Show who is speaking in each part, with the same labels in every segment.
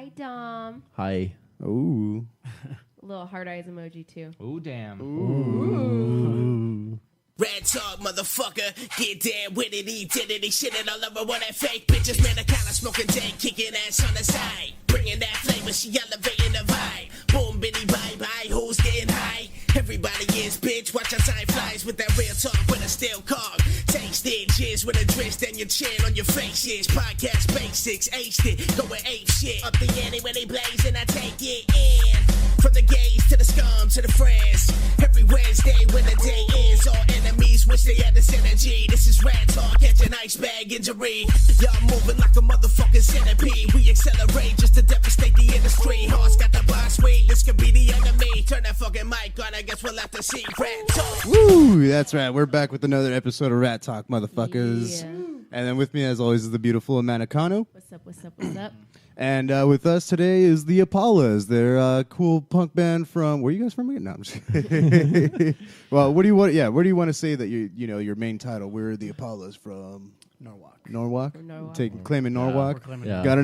Speaker 1: Hi, Dom.
Speaker 2: Hi.
Speaker 3: Ooh.
Speaker 1: A little heart eyes emoji, too.
Speaker 4: Ooh, damn.
Speaker 2: Ooh.
Speaker 5: Red talk, motherfucker, get down with it, he did it, he shit it all over one that fake bitches, man, I kinda smoking dank, kicking ass on the side, bringing that flavor, she elevating the vibe, boom, bitty, bye-bye, who's getting high, everybody is, bitch, watch how time flies with that real talk with a steel cog, taste it, jizz with a twist and your chin on your faces, podcast basics, aced it, going ape shit, up the ante when they blaze and I take it in. From the gays to the scum to the friends. Every Wednesday when the day ends, all enemies wish they had the synergy. This is Ratt talk, catch an ice bag injury. Y'all moving like a motherfucking centipede. We accelerate just to devastate the industry. Hearts got the boss weight, this could be the enemy. Turn that fucking mic on, I guess we'll have to see. Ratt talk.
Speaker 3: Woo! That's right. We're back with another episode of Ratt Talk, motherfuckers.
Speaker 1: Yeah.
Speaker 3: And then with me, as always, is the beautiful Amanda Cano.
Speaker 1: What's up, what's up, what's up?
Speaker 3: And with us today is the Apaulas. They're a cool punk band from. Where are you guys from again? No, I'm just kidding. Well, what do you want? Yeah, where do you want to say that you know your main title? We're the Apaulas from
Speaker 6: Norwalk.
Speaker 3: Norwalk.
Speaker 1: Norwalk.
Speaker 3: Claiming Norwalk.
Speaker 6: We're claiming
Speaker 2: Yeah.
Speaker 3: Got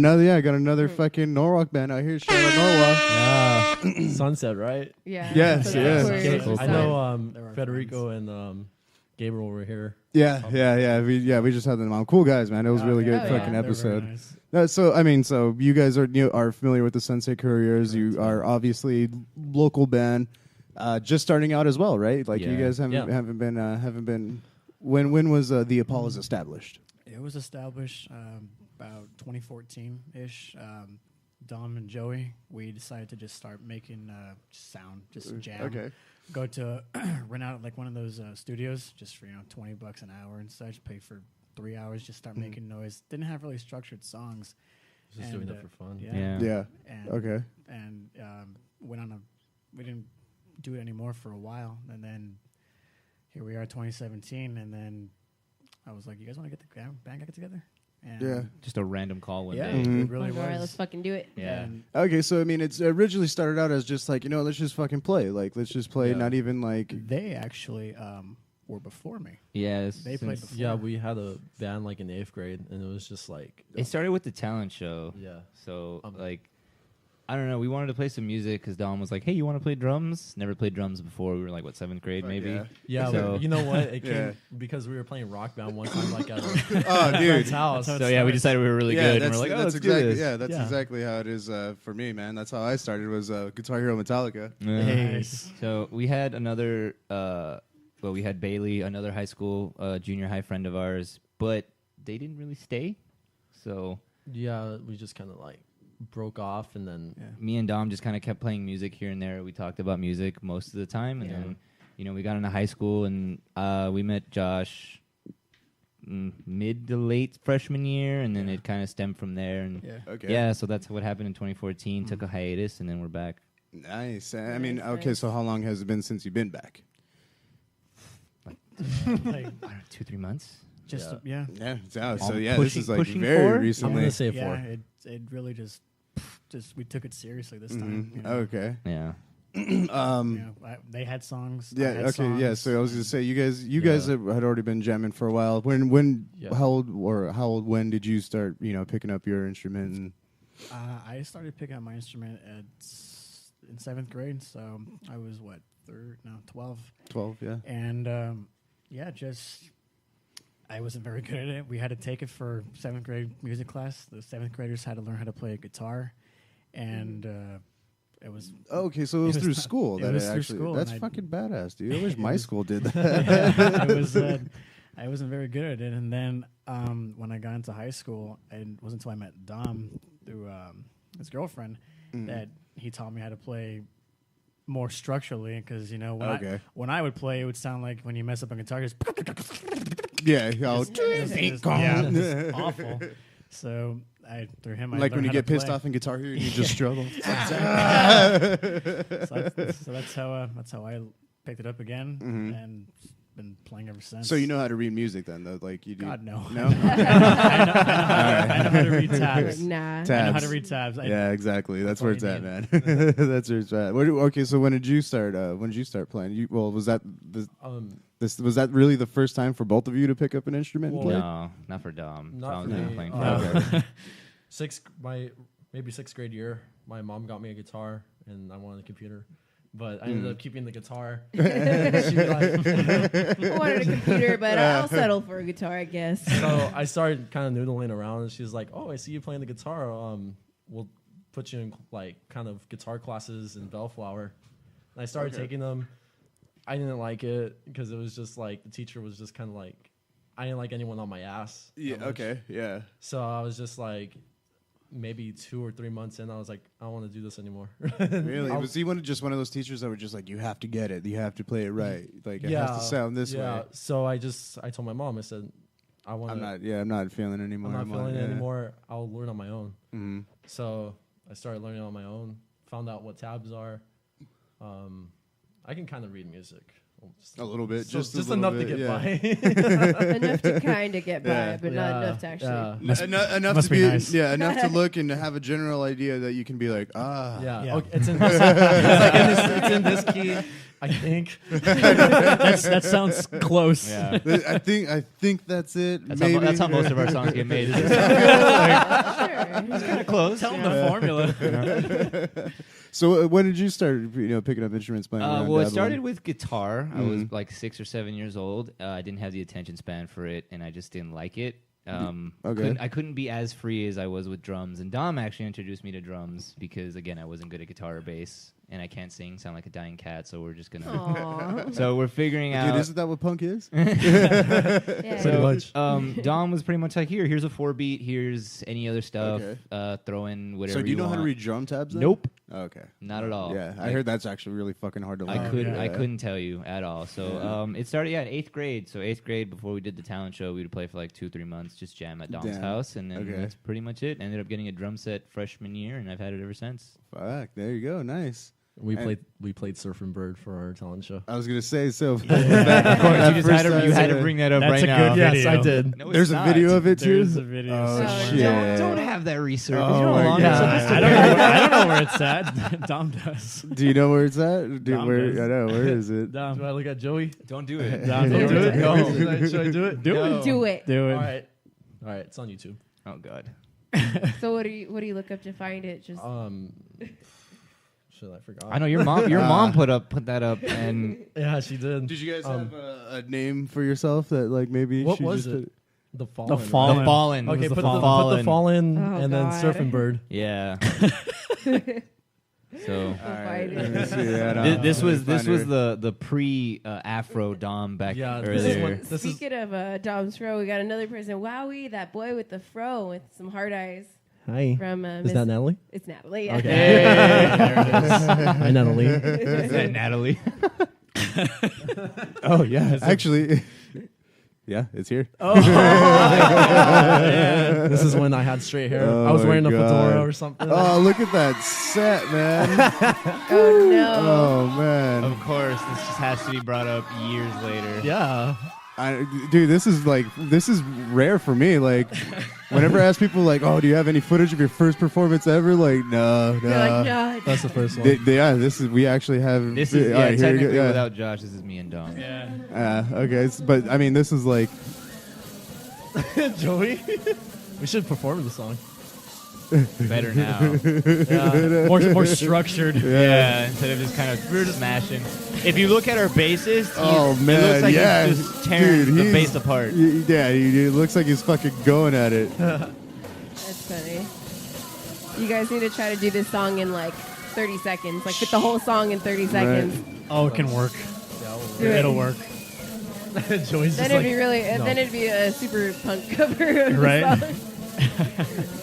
Speaker 3: another fucking Norwalk band out here. Shout out Norwalk.
Speaker 2: Yeah. Sunset, right?
Speaker 1: Yeah.
Speaker 3: Yes,
Speaker 1: So
Speaker 3: yes.
Speaker 1: that's where
Speaker 2: Okay.
Speaker 1: it's
Speaker 2: I
Speaker 1: at.
Speaker 2: know
Speaker 6: They're our
Speaker 2: Federico and Gabriel were here.
Speaker 3: Yeah. We just had them on. Cool guys, man. It was really good
Speaker 1: yeah.
Speaker 3: fucking
Speaker 1: They're
Speaker 3: episode.
Speaker 6: Nice.
Speaker 3: So you guys are familiar with the Sunset Couriers. You are obviously local band, just starting out as well, right? Like you
Speaker 4: Yeah.
Speaker 3: guys haven't been. When was the Apaulas established?
Speaker 6: It was established about 2014-ish. Dom and Joey, we decided to just start making sound, just jam.
Speaker 3: Okay.
Speaker 6: Go to rent out like one of those studios just for $20 an hour and such. Pay for 3 hours, just start making noise. Didn't have really structured songs.
Speaker 2: Just doing it for fun.
Speaker 4: Yeah.
Speaker 3: Yeah.
Speaker 6: And,
Speaker 3: Okay.
Speaker 6: And we didn't do it anymore for a while, and then here we are, 2017, and then I was like, "You guys want to get the band back together?" And
Speaker 3: Yeah.
Speaker 4: Just a random call one
Speaker 6: yeah,
Speaker 4: day.
Speaker 3: Mhm.
Speaker 6: it really
Speaker 1: All right,
Speaker 6: was.
Speaker 1: let's fucking do it.
Speaker 4: Yeah.
Speaker 6: And
Speaker 3: Okay, so I mean, it's originally started out as just like let's just fucking play. Like, let's just play.
Speaker 2: Yeah.
Speaker 3: Not even like.
Speaker 6: they actually were before me.
Speaker 4: Yeah.
Speaker 6: They played before.
Speaker 2: Yeah, we had a band like in 8th grade, and it was just like,
Speaker 4: It started with the talent show.
Speaker 2: yeah.
Speaker 4: So, I don't know. We wanted to play some music because Dom was like, hey, you want to play drums? Never played drums before. We were like, 7th grade,
Speaker 3: Fuck
Speaker 4: maybe?
Speaker 3: yeah.
Speaker 2: Yeah,
Speaker 4: So-
Speaker 2: but you know what? It
Speaker 3: Yeah.
Speaker 2: came because we were playing Rock Band one time, like at a
Speaker 3: Oh, dude.
Speaker 2: friend's house.
Speaker 6: That's
Speaker 4: So, yeah, we decided we were really good. And we're like,
Speaker 3: that's
Speaker 4: let's
Speaker 3: exactly
Speaker 4: do this.
Speaker 3: that's
Speaker 2: Yeah.
Speaker 3: exactly how it is for me, man. That's how I started. Was Guitar Hero Metallica.
Speaker 4: Yeah.
Speaker 6: Nice.
Speaker 4: So we had another, we had Bailey, another high school, junior high friend of ours, but they didn't really stay. So
Speaker 2: Yeah, we just kind of like broke off, and then
Speaker 4: me and Dom just kind of kept playing music here and there. We talked about music most of the time, and then, we got into high school, and we met Josh mid to late freshman year, and then it kind of stemmed from there. And
Speaker 3: Okay.
Speaker 4: so that's what happened in 2014. Took a hiatus, and then we're back.
Speaker 3: Nice. I mean,
Speaker 1: Nice,
Speaker 3: okay.
Speaker 1: nice.
Speaker 3: So how long has it been since you've been back?
Speaker 6: Like,
Speaker 4: I don't know, 2-3 months.
Speaker 6: just
Speaker 2: Yeah.
Speaker 6: yeah,
Speaker 3: Yeah. So
Speaker 4: I'm
Speaker 3: this
Speaker 4: pushing-
Speaker 3: is like
Speaker 4: pushing
Speaker 3: very
Speaker 4: forward.
Speaker 2: I'm
Speaker 3: recently.
Speaker 2: gonna say
Speaker 6: yeah.
Speaker 2: 4.
Speaker 6: It really just we took it seriously this time.
Speaker 3: Mhm. Okay.
Speaker 4: Yeah.
Speaker 6: They had songs. I
Speaker 3: Yeah.
Speaker 6: had
Speaker 3: Okay. Yeah.
Speaker 6: songs.
Speaker 3: So I was gonna say you guys had already been jamming for a while. When
Speaker 2: Yeah.
Speaker 3: how old when did you start picking up your instrument? And
Speaker 6: I started picking up my instrument in 7th grade, so I was 12.
Speaker 3: 12. Yeah.
Speaker 6: And I wasn't very good at it. We had to take it for 7th grade music class. The 7th graders had to learn how to play guitar, and it was
Speaker 3: Okay. So it was
Speaker 6: It was
Speaker 3: through
Speaker 6: not-
Speaker 3: school.
Speaker 6: it
Speaker 3: That
Speaker 6: was
Speaker 3: it
Speaker 6: through
Speaker 3: actually.
Speaker 6: school,
Speaker 3: That's
Speaker 6: and I-
Speaker 3: fucking badass, dude. I wish my
Speaker 6: was-
Speaker 3: school did that.
Speaker 6: it was. I wasn't very good at it, and then when I got into high school, it wasn't until I met Dom through his girlfriend that he taught me how to play more structurally. Because when I would play, it would sound like when you mess up a guitar, just
Speaker 3: Yeah.
Speaker 6: it's awful. So through him, I
Speaker 3: Like when
Speaker 6: learned
Speaker 3: you
Speaker 6: how
Speaker 3: get
Speaker 6: to
Speaker 3: pissed
Speaker 6: play.
Speaker 3: off in Guitar Hero, you just struggle.
Speaker 6: So that's how I picked it up again, and been playing ever since.
Speaker 3: So you know how to read music then, though? Like you do?
Speaker 6: God, no.
Speaker 3: No?
Speaker 6: I know how to read tabs.
Speaker 1: Nah.
Speaker 6: I know how to
Speaker 3: Tabs.
Speaker 6: read tabs.
Speaker 3: Yeah, exactly. That's where it's
Speaker 6: all
Speaker 3: at,
Speaker 6: you
Speaker 3: man. That's where it's at. Okay, so when did you start? When did you start playing? Was that was that really the first time for both of you to pick up an instrument and play?
Speaker 4: No, not for Dom.
Speaker 2: Not
Speaker 4: Dom's
Speaker 2: for
Speaker 4: been
Speaker 2: me.
Speaker 4: playing
Speaker 2: Okay.
Speaker 4: forever.
Speaker 2: maybe 6th grade year, my mom got me a guitar, and I wanted a computer. But I ended up keeping the guitar. She like,
Speaker 1: I wanted a computer, but I'll settle for a guitar, I guess.
Speaker 2: so I started kind of noodling around, and she's like, "Oh, I see you playing the guitar. We'll put you in like kind of guitar classes in Bellflower." And I started taking them. I didn't like it because it was just like the teacher was just kind of like, I didn't like anyone on my ass.
Speaker 3: Yeah. Okay. Yeah.
Speaker 2: So I was just like, maybe 2 or 3 months in, I was like, I don't want to do this anymore.
Speaker 3: Really? Was he just one of those teachers that were just like, you have to get it, you have to play it right, like it has to sound this way?
Speaker 2: So I told my mom, I said, I'm
Speaker 3: not feeling it anymore.
Speaker 2: I'm not feeling it anymore. I'll learn on my own.
Speaker 3: Mm-hmm.
Speaker 2: So I started learning on my own. Found out what tabs are. I can kind of read music.
Speaker 3: A little bit, just
Speaker 2: enough
Speaker 3: bit,
Speaker 2: to get by.
Speaker 1: Enough to kind of get by, but not enough to actually.
Speaker 3: Enough
Speaker 6: must
Speaker 3: to
Speaker 6: be
Speaker 3: be
Speaker 6: nice.
Speaker 3: enough to look and have a general idea that you can be like,
Speaker 6: Yeah.
Speaker 2: Okay, it's in it's in this key, I think.
Speaker 6: That sounds close.
Speaker 4: Yeah.
Speaker 3: I think that's it.
Speaker 4: That's
Speaker 3: maybe.
Speaker 4: how most of our songs get made.
Speaker 1: Sure.
Speaker 4: Kind of close.
Speaker 6: Tell them the formula.
Speaker 3: So when did you start, picking up instruments, playing around,
Speaker 4: Well, it
Speaker 3: dabbling?
Speaker 4: started with guitar. I was like 6 or 7 years old. I didn't have the attention span for it, and I just didn't like it. I couldn't be as free as I was with drums. And Dom actually introduced me to drums because, again, I wasn't good at guitar or bass, and I can't sing, sound like a dying cat. So we're just gonna.
Speaker 1: Aww.
Speaker 4: So we're figuring out.
Speaker 3: Dude, isn't that what punk is?
Speaker 1: Yeah.
Speaker 2: Pretty much.
Speaker 4: Dom was pretty much like, here's a 4-beat, here's any other stuff,
Speaker 3: Okay.
Speaker 4: throw in whatever.
Speaker 3: So do you know
Speaker 4: want.
Speaker 3: how to read drum tabs then?
Speaker 4: Nope,
Speaker 3: Okay.
Speaker 4: not at all.
Speaker 3: Yeah, I heard that's actually really fucking hard to learn.
Speaker 4: I couldn't tell you at all. So it started in 8th grade. So 8th grade, before we did the talent show, we would play for like 2-3 months, just jam at Dom's house, and then that's pretty much it. Ended up getting a drum set freshman year, and I've had it ever since.
Speaker 3: Fuck, there you go, nice.
Speaker 2: We played Surf and Bird for our talent show.
Speaker 3: I was gonna say so.
Speaker 4: You had to bring that up
Speaker 6: That's
Speaker 4: right
Speaker 6: a
Speaker 4: now.
Speaker 6: good
Speaker 2: Yes,
Speaker 6: video.
Speaker 2: I did.
Speaker 4: No, it's
Speaker 3: There's a
Speaker 4: not.
Speaker 3: video of it too.
Speaker 6: There's a video.
Speaker 3: Oh
Speaker 6: somewhere.
Speaker 3: shit!
Speaker 4: Don't have that research.
Speaker 3: Oh,
Speaker 4: You know how long
Speaker 3: my
Speaker 4: it's
Speaker 3: God.
Speaker 4: supposed to
Speaker 6: I don't know where it's at. Dom does.
Speaker 3: Do you know where it's at? Dude,
Speaker 6: Dom does.
Speaker 3: I know. Where is it?
Speaker 6: Dom.
Speaker 2: Do I look at Joey?
Speaker 4: Don't do it.
Speaker 6: Dom,
Speaker 2: Don't do it?
Speaker 6: No.
Speaker 2: Should I do it?
Speaker 6: Do
Speaker 4: No.
Speaker 6: it.
Speaker 1: Do it.
Speaker 6: Do it.
Speaker 2: All right, it's on YouTube.
Speaker 4: Oh God.
Speaker 1: So what do you look up to find it? Just
Speaker 2: Shit, I forgot.
Speaker 4: I know your mom put that up, and
Speaker 2: Yeah, she did.
Speaker 3: Did you guys have a name for yourself that like maybe?
Speaker 2: What
Speaker 3: she
Speaker 2: was
Speaker 3: just
Speaker 2: it? The Fallen.
Speaker 6: The
Speaker 2: right?
Speaker 6: Fallen.
Speaker 4: the Fallen.
Speaker 2: Okay,
Speaker 4: It was
Speaker 2: put
Speaker 4: the
Speaker 2: the
Speaker 4: Fallen.
Speaker 2: Fallen
Speaker 1: Oh,
Speaker 2: and then
Speaker 1: God.
Speaker 2: Surfing Bird.
Speaker 4: Yeah. So
Speaker 1: find
Speaker 3: Let me
Speaker 1: it.
Speaker 3: see that.
Speaker 4: this was
Speaker 3: Find her.
Speaker 4: the pre Afro Dom back
Speaker 2: Yeah,
Speaker 4: earlier.
Speaker 2: this is
Speaker 1: Speaking of Dom's fro, we got another person. Wowie, that boy with the fro with some hard eyes
Speaker 2: Hi.
Speaker 1: from
Speaker 2: Is that Natalie?
Speaker 1: It's Natalie. Yeah.
Speaker 2: Okay. Hi, Natalie.
Speaker 4: Is that Natalie?
Speaker 3: Oh yeah, actually, yeah, it's here.
Speaker 2: This is when I had straight hair.
Speaker 3: Oh
Speaker 2: I was
Speaker 3: my
Speaker 2: wearing a
Speaker 3: God.
Speaker 2: fedora or something.
Speaker 3: Oh, look at that set, man.
Speaker 1: Oh no.
Speaker 3: Oh man.
Speaker 4: Of course, this just has to be brought up years later.
Speaker 2: Yeah.
Speaker 3: Dude, this is rare for me. Like, whenever I ask people, like, "Oh, do you have any footage of your first performance ever?" Like, no.
Speaker 1: You're like, no.
Speaker 2: That's the first one.
Speaker 3: We actually have.
Speaker 4: This is
Speaker 3: all right, here we go,
Speaker 4: technically
Speaker 3: yeah.
Speaker 4: without Josh. This is me and Dom.
Speaker 6: Yeah.
Speaker 3: Okay, but I mean, this is like.
Speaker 2: Joey, we should perform the song.
Speaker 4: Better now.
Speaker 2: Yeah.
Speaker 6: More structured.
Speaker 4: Yeah, instead of just kind of smashing. If you look at our bassist,
Speaker 3: Oh, man,
Speaker 4: it looks like
Speaker 3: yeah.
Speaker 4: he's just tearing
Speaker 3: Dude,
Speaker 4: the
Speaker 3: he's-
Speaker 4: bass apart.
Speaker 3: Yeah, it looks like he's fucking going at it.
Speaker 1: That's funny. You guys need to try to do this song in like 30 seconds. Like fit the whole song in 30 seconds.
Speaker 6: Oh, it can work.
Speaker 1: Do it.
Speaker 6: It'll work.
Speaker 2: Joey's
Speaker 1: Then
Speaker 2: just
Speaker 1: it'd
Speaker 2: like,
Speaker 1: be really.
Speaker 2: no.
Speaker 1: Then it'd be a super punk cover of
Speaker 6: Right.
Speaker 1: the song.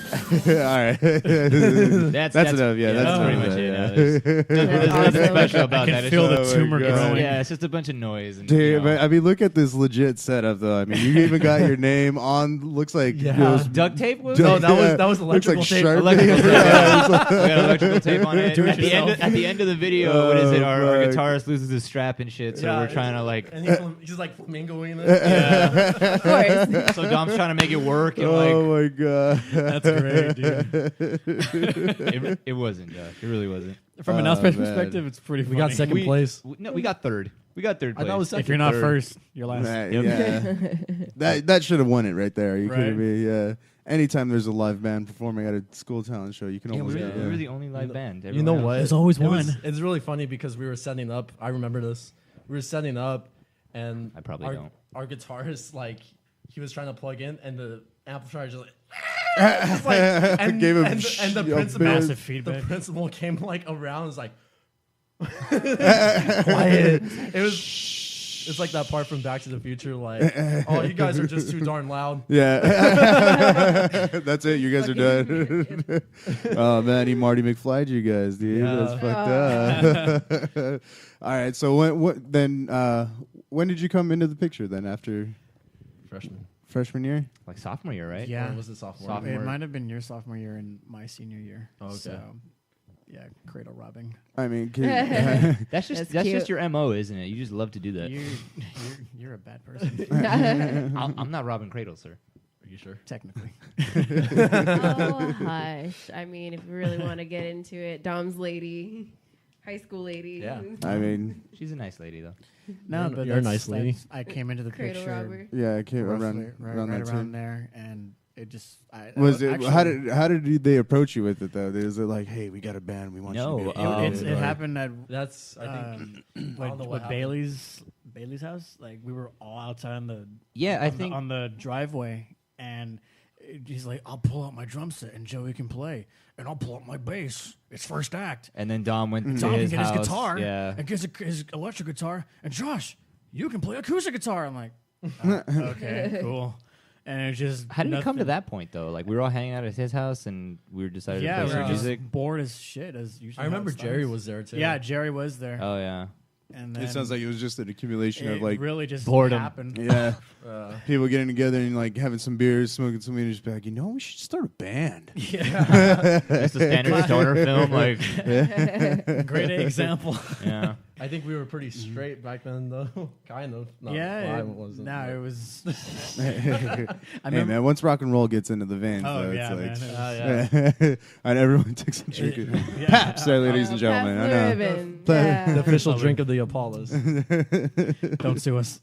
Speaker 3: All right.
Speaker 4: That's
Speaker 3: enough. Yeah,
Speaker 4: that's
Speaker 3: that's
Speaker 4: pretty
Speaker 3: enough,
Speaker 4: much it.
Speaker 3: yeah.
Speaker 4: There's nothing
Speaker 1: Awesome.
Speaker 4: special
Speaker 6: I
Speaker 4: about
Speaker 6: can
Speaker 4: that. It's
Speaker 6: feel
Speaker 4: just-
Speaker 6: the
Speaker 3: Oh my
Speaker 6: tumor
Speaker 3: God.
Speaker 6: growing.
Speaker 4: yeah, it's just a bunch of noise. And,
Speaker 3: Dude, but I mean, look at this legit setup, though. I mean, you even got your name on. Looks like
Speaker 2: Yeah.
Speaker 3: those-
Speaker 4: duct tape was
Speaker 2: No,
Speaker 4: it?
Speaker 2: that was
Speaker 3: looks
Speaker 2: electrical
Speaker 3: like
Speaker 2: tape.
Speaker 3: Sharpie.
Speaker 4: Electrical tape.
Speaker 3: Yeah, it's like-
Speaker 4: We got electrical tape on it.
Speaker 6: Do it
Speaker 4: At the end of the video, what is it? Our
Speaker 3: fuck.
Speaker 4: guitarist loses his strap and shit, so
Speaker 2: Yeah,
Speaker 4: we're trying to like.
Speaker 2: And he's like flamingoing it.
Speaker 4: Yeah.
Speaker 1: Of course.
Speaker 4: So Dom's trying to make it work, and
Speaker 3: Oh my god.
Speaker 6: That's great, dude.
Speaker 4: like it wasn't, Josh. It really wasn't.
Speaker 6: From an
Speaker 3: Oh,
Speaker 6: aspect
Speaker 3: man.
Speaker 6: perspective, it's pretty funny.
Speaker 2: We got second place.
Speaker 4: No, we got third. We got third
Speaker 2: I
Speaker 4: place.
Speaker 2: thought it was second.
Speaker 6: If you're not
Speaker 4: third.
Speaker 6: first, you're last.
Speaker 3: That,
Speaker 4: Yep.
Speaker 3: yeah. that should have won it right there. You
Speaker 6: Right.
Speaker 3: couldn't be. Yeah. anytime there's a live band performing at a school talent show, you can
Speaker 4: Yeah,
Speaker 3: almost
Speaker 4: we
Speaker 3: get
Speaker 4: were
Speaker 3: there.
Speaker 4: the only live band.
Speaker 2: You know
Speaker 4: Everyone else-
Speaker 2: what?
Speaker 6: There's always
Speaker 2: It was-
Speaker 6: one.
Speaker 2: It's really funny because we were setting up. I remember this. We were setting up, and
Speaker 4: I probably
Speaker 2: our,
Speaker 4: don't.
Speaker 2: Our guitarist, like, he was trying to plug in, and the amplifier just like. Just like and,
Speaker 3: Gave him
Speaker 2: and the
Speaker 3: a
Speaker 2: principal,
Speaker 3: big-
Speaker 6: Massive
Speaker 2: the
Speaker 6: feedback.
Speaker 2: principal came like around, and was like, quiet. It was. It's like that part from Back to the Future, like, oh, you guys are just too darn loud.
Speaker 3: Yeah. That's it. You guys are done. Oh, man. He Marty McFly'd you guys, dude.
Speaker 2: Yeah.
Speaker 3: That's fucked up. All right. So when did you come into the picture then after freshman year?
Speaker 4: like sophomore year, right?
Speaker 6: Yeah.
Speaker 2: Or was it sophomore?
Speaker 4: Sophomore.
Speaker 6: It might have been your sophomore year and my senior year.
Speaker 2: Oh, okay.
Speaker 6: So, yeah, cradle robbing.
Speaker 3: I mean,
Speaker 4: That's
Speaker 1: That's
Speaker 4: just
Speaker 1: cute.
Speaker 4: your MO, isn't it? You just love to do that.
Speaker 6: You're a bad person,
Speaker 4: I'm not robbing cradles, sir.
Speaker 2: Are you sure?
Speaker 6: technically.
Speaker 1: Oh, hush. I mean, if we really want to get into it, Dom's lady, high school lady.
Speaker 2: Yeah.
Speaker 3: I mean,
Speaker 4: She's a nice lady, though.
Speaker 6: No,
Speaker 2: You're-
Speaker 6: but
Speaker 2: you're a
Speaker 6: that's-
Speaker 2: nice lady.
Speaker 6: that's- I came into the
Speaker 1: Cradle
Speaker 6: picture
Speaker 1: robber.
Speaker 3: yeah, I came
Speaker 6: roughly
Speaker 3: around
Speaker 6: right
Speaker 3: that
Speaker 6: around
Speaker 3: too.
Speaker 6: there, and it just
Speaker 3: Was it?
Speaker 6: actually,
Speaker 3: How did they approach you with it though? Is it like, hey, we got a band, we want
Speaker 4: No,
Speaker 3: you to
Speaker 6: It,
Speaker 3: be in
Speaker 6: it's-
Speaker 3: it,
Speaker 6: it
Speaker 3: or-
Speaker 6: happened at
Speaker 2: That's, I think, I don't know what
Speaker 6: with
Speaker 2: happened.
Speaker 6: Bailey's house. Like we were all outside on the
Speaker 4: Yeah, I
Speaker 6: on the-
Speaker 4: think
Speaker 6: on the driveway, and he's like, "I'll pull out my drum set and Joey can play, and I'll pull out my bass. It's first act.
Speaker 4: And then Dom went to
Speaker 6: Tom can
Speaker 4: his
Speaker 6: get
Speaker 4: house.
Speaker 6: his guitar
Speaker 4: Yeah.
Speaker 6: and gets his electric guitar, and Josh, you can play acoustic guitar." I'm like, okay, cool. And it was just
Speaker 4: How did it come to
Speaker 6: nothing.
Speaker 4: that point though? Like we were all hanging out at his house, and we were decided
Speaker 6: Yeah,
Speaker 4: to
Speaker 6: we
Speaker 4: play
Speaker 6: were
Speaker 4: some
Speaker 6: just
Speaker 4: music.
Speaker 6: bored as shit as usually.
Speaker 2: I
Speaker 6: how
Speaker 2: remember
Speaker 6: it
Speaker 2: Jerry
Speaker 6: starts.
Speaker 2: was there too.
Speaker 6: Yeah, Jerry was there.
Speaker 4: Oh yeah.
Speaker 6: And then
Speaker 3: It sounds like it was just an accumulation
Speaker 6: it
Speaker 3: of like,
Speaker 6: really just
Speaker 4: boredom.
Speaker 6: happened.
Speaker 3: yeah,
Speaker 2: Uh,
Speaker 3: people getting together and like having some beers, smoking some weed, and just be like, you know, we should start a band.
Speaker 4: Just a standard stoner film, like
Speaker 6: Great example.
Speaker 4: yeah.
Speaker 2: I think we were pretty straight back then, though. Kind of. No,
Speaker 6: Yeah,
Speaker 2: well, I
Speaker 6: it-
Speaker 2: wasn't.
Speaker 6: no,
Speaker 2: but-
Speaker 6: it was. I
Speaker 3: Hey
Speaker 6: remember.
Speaker 3: man, once rock and roll gets into the veins,
Speaker 6: Oh
Speaker 3: though,
Speaker 6: yeah, man.
Speaker 3: it's
Speaker 6: it
Speaker 3: like,
Speaker 6: was-
Speaker 2: yeah.
Speaker 3: and everyone takes a drink.
Speaker 6: yeah.
Speaker 3: Paps there, ladies and gentlemen. I know.
Speaker 1: Ribbon.
Speaker 2: The
Speaker 1: Yeah.
Speaker 2: official drink of the Apaulas.
Speaker 6: Don't sue us.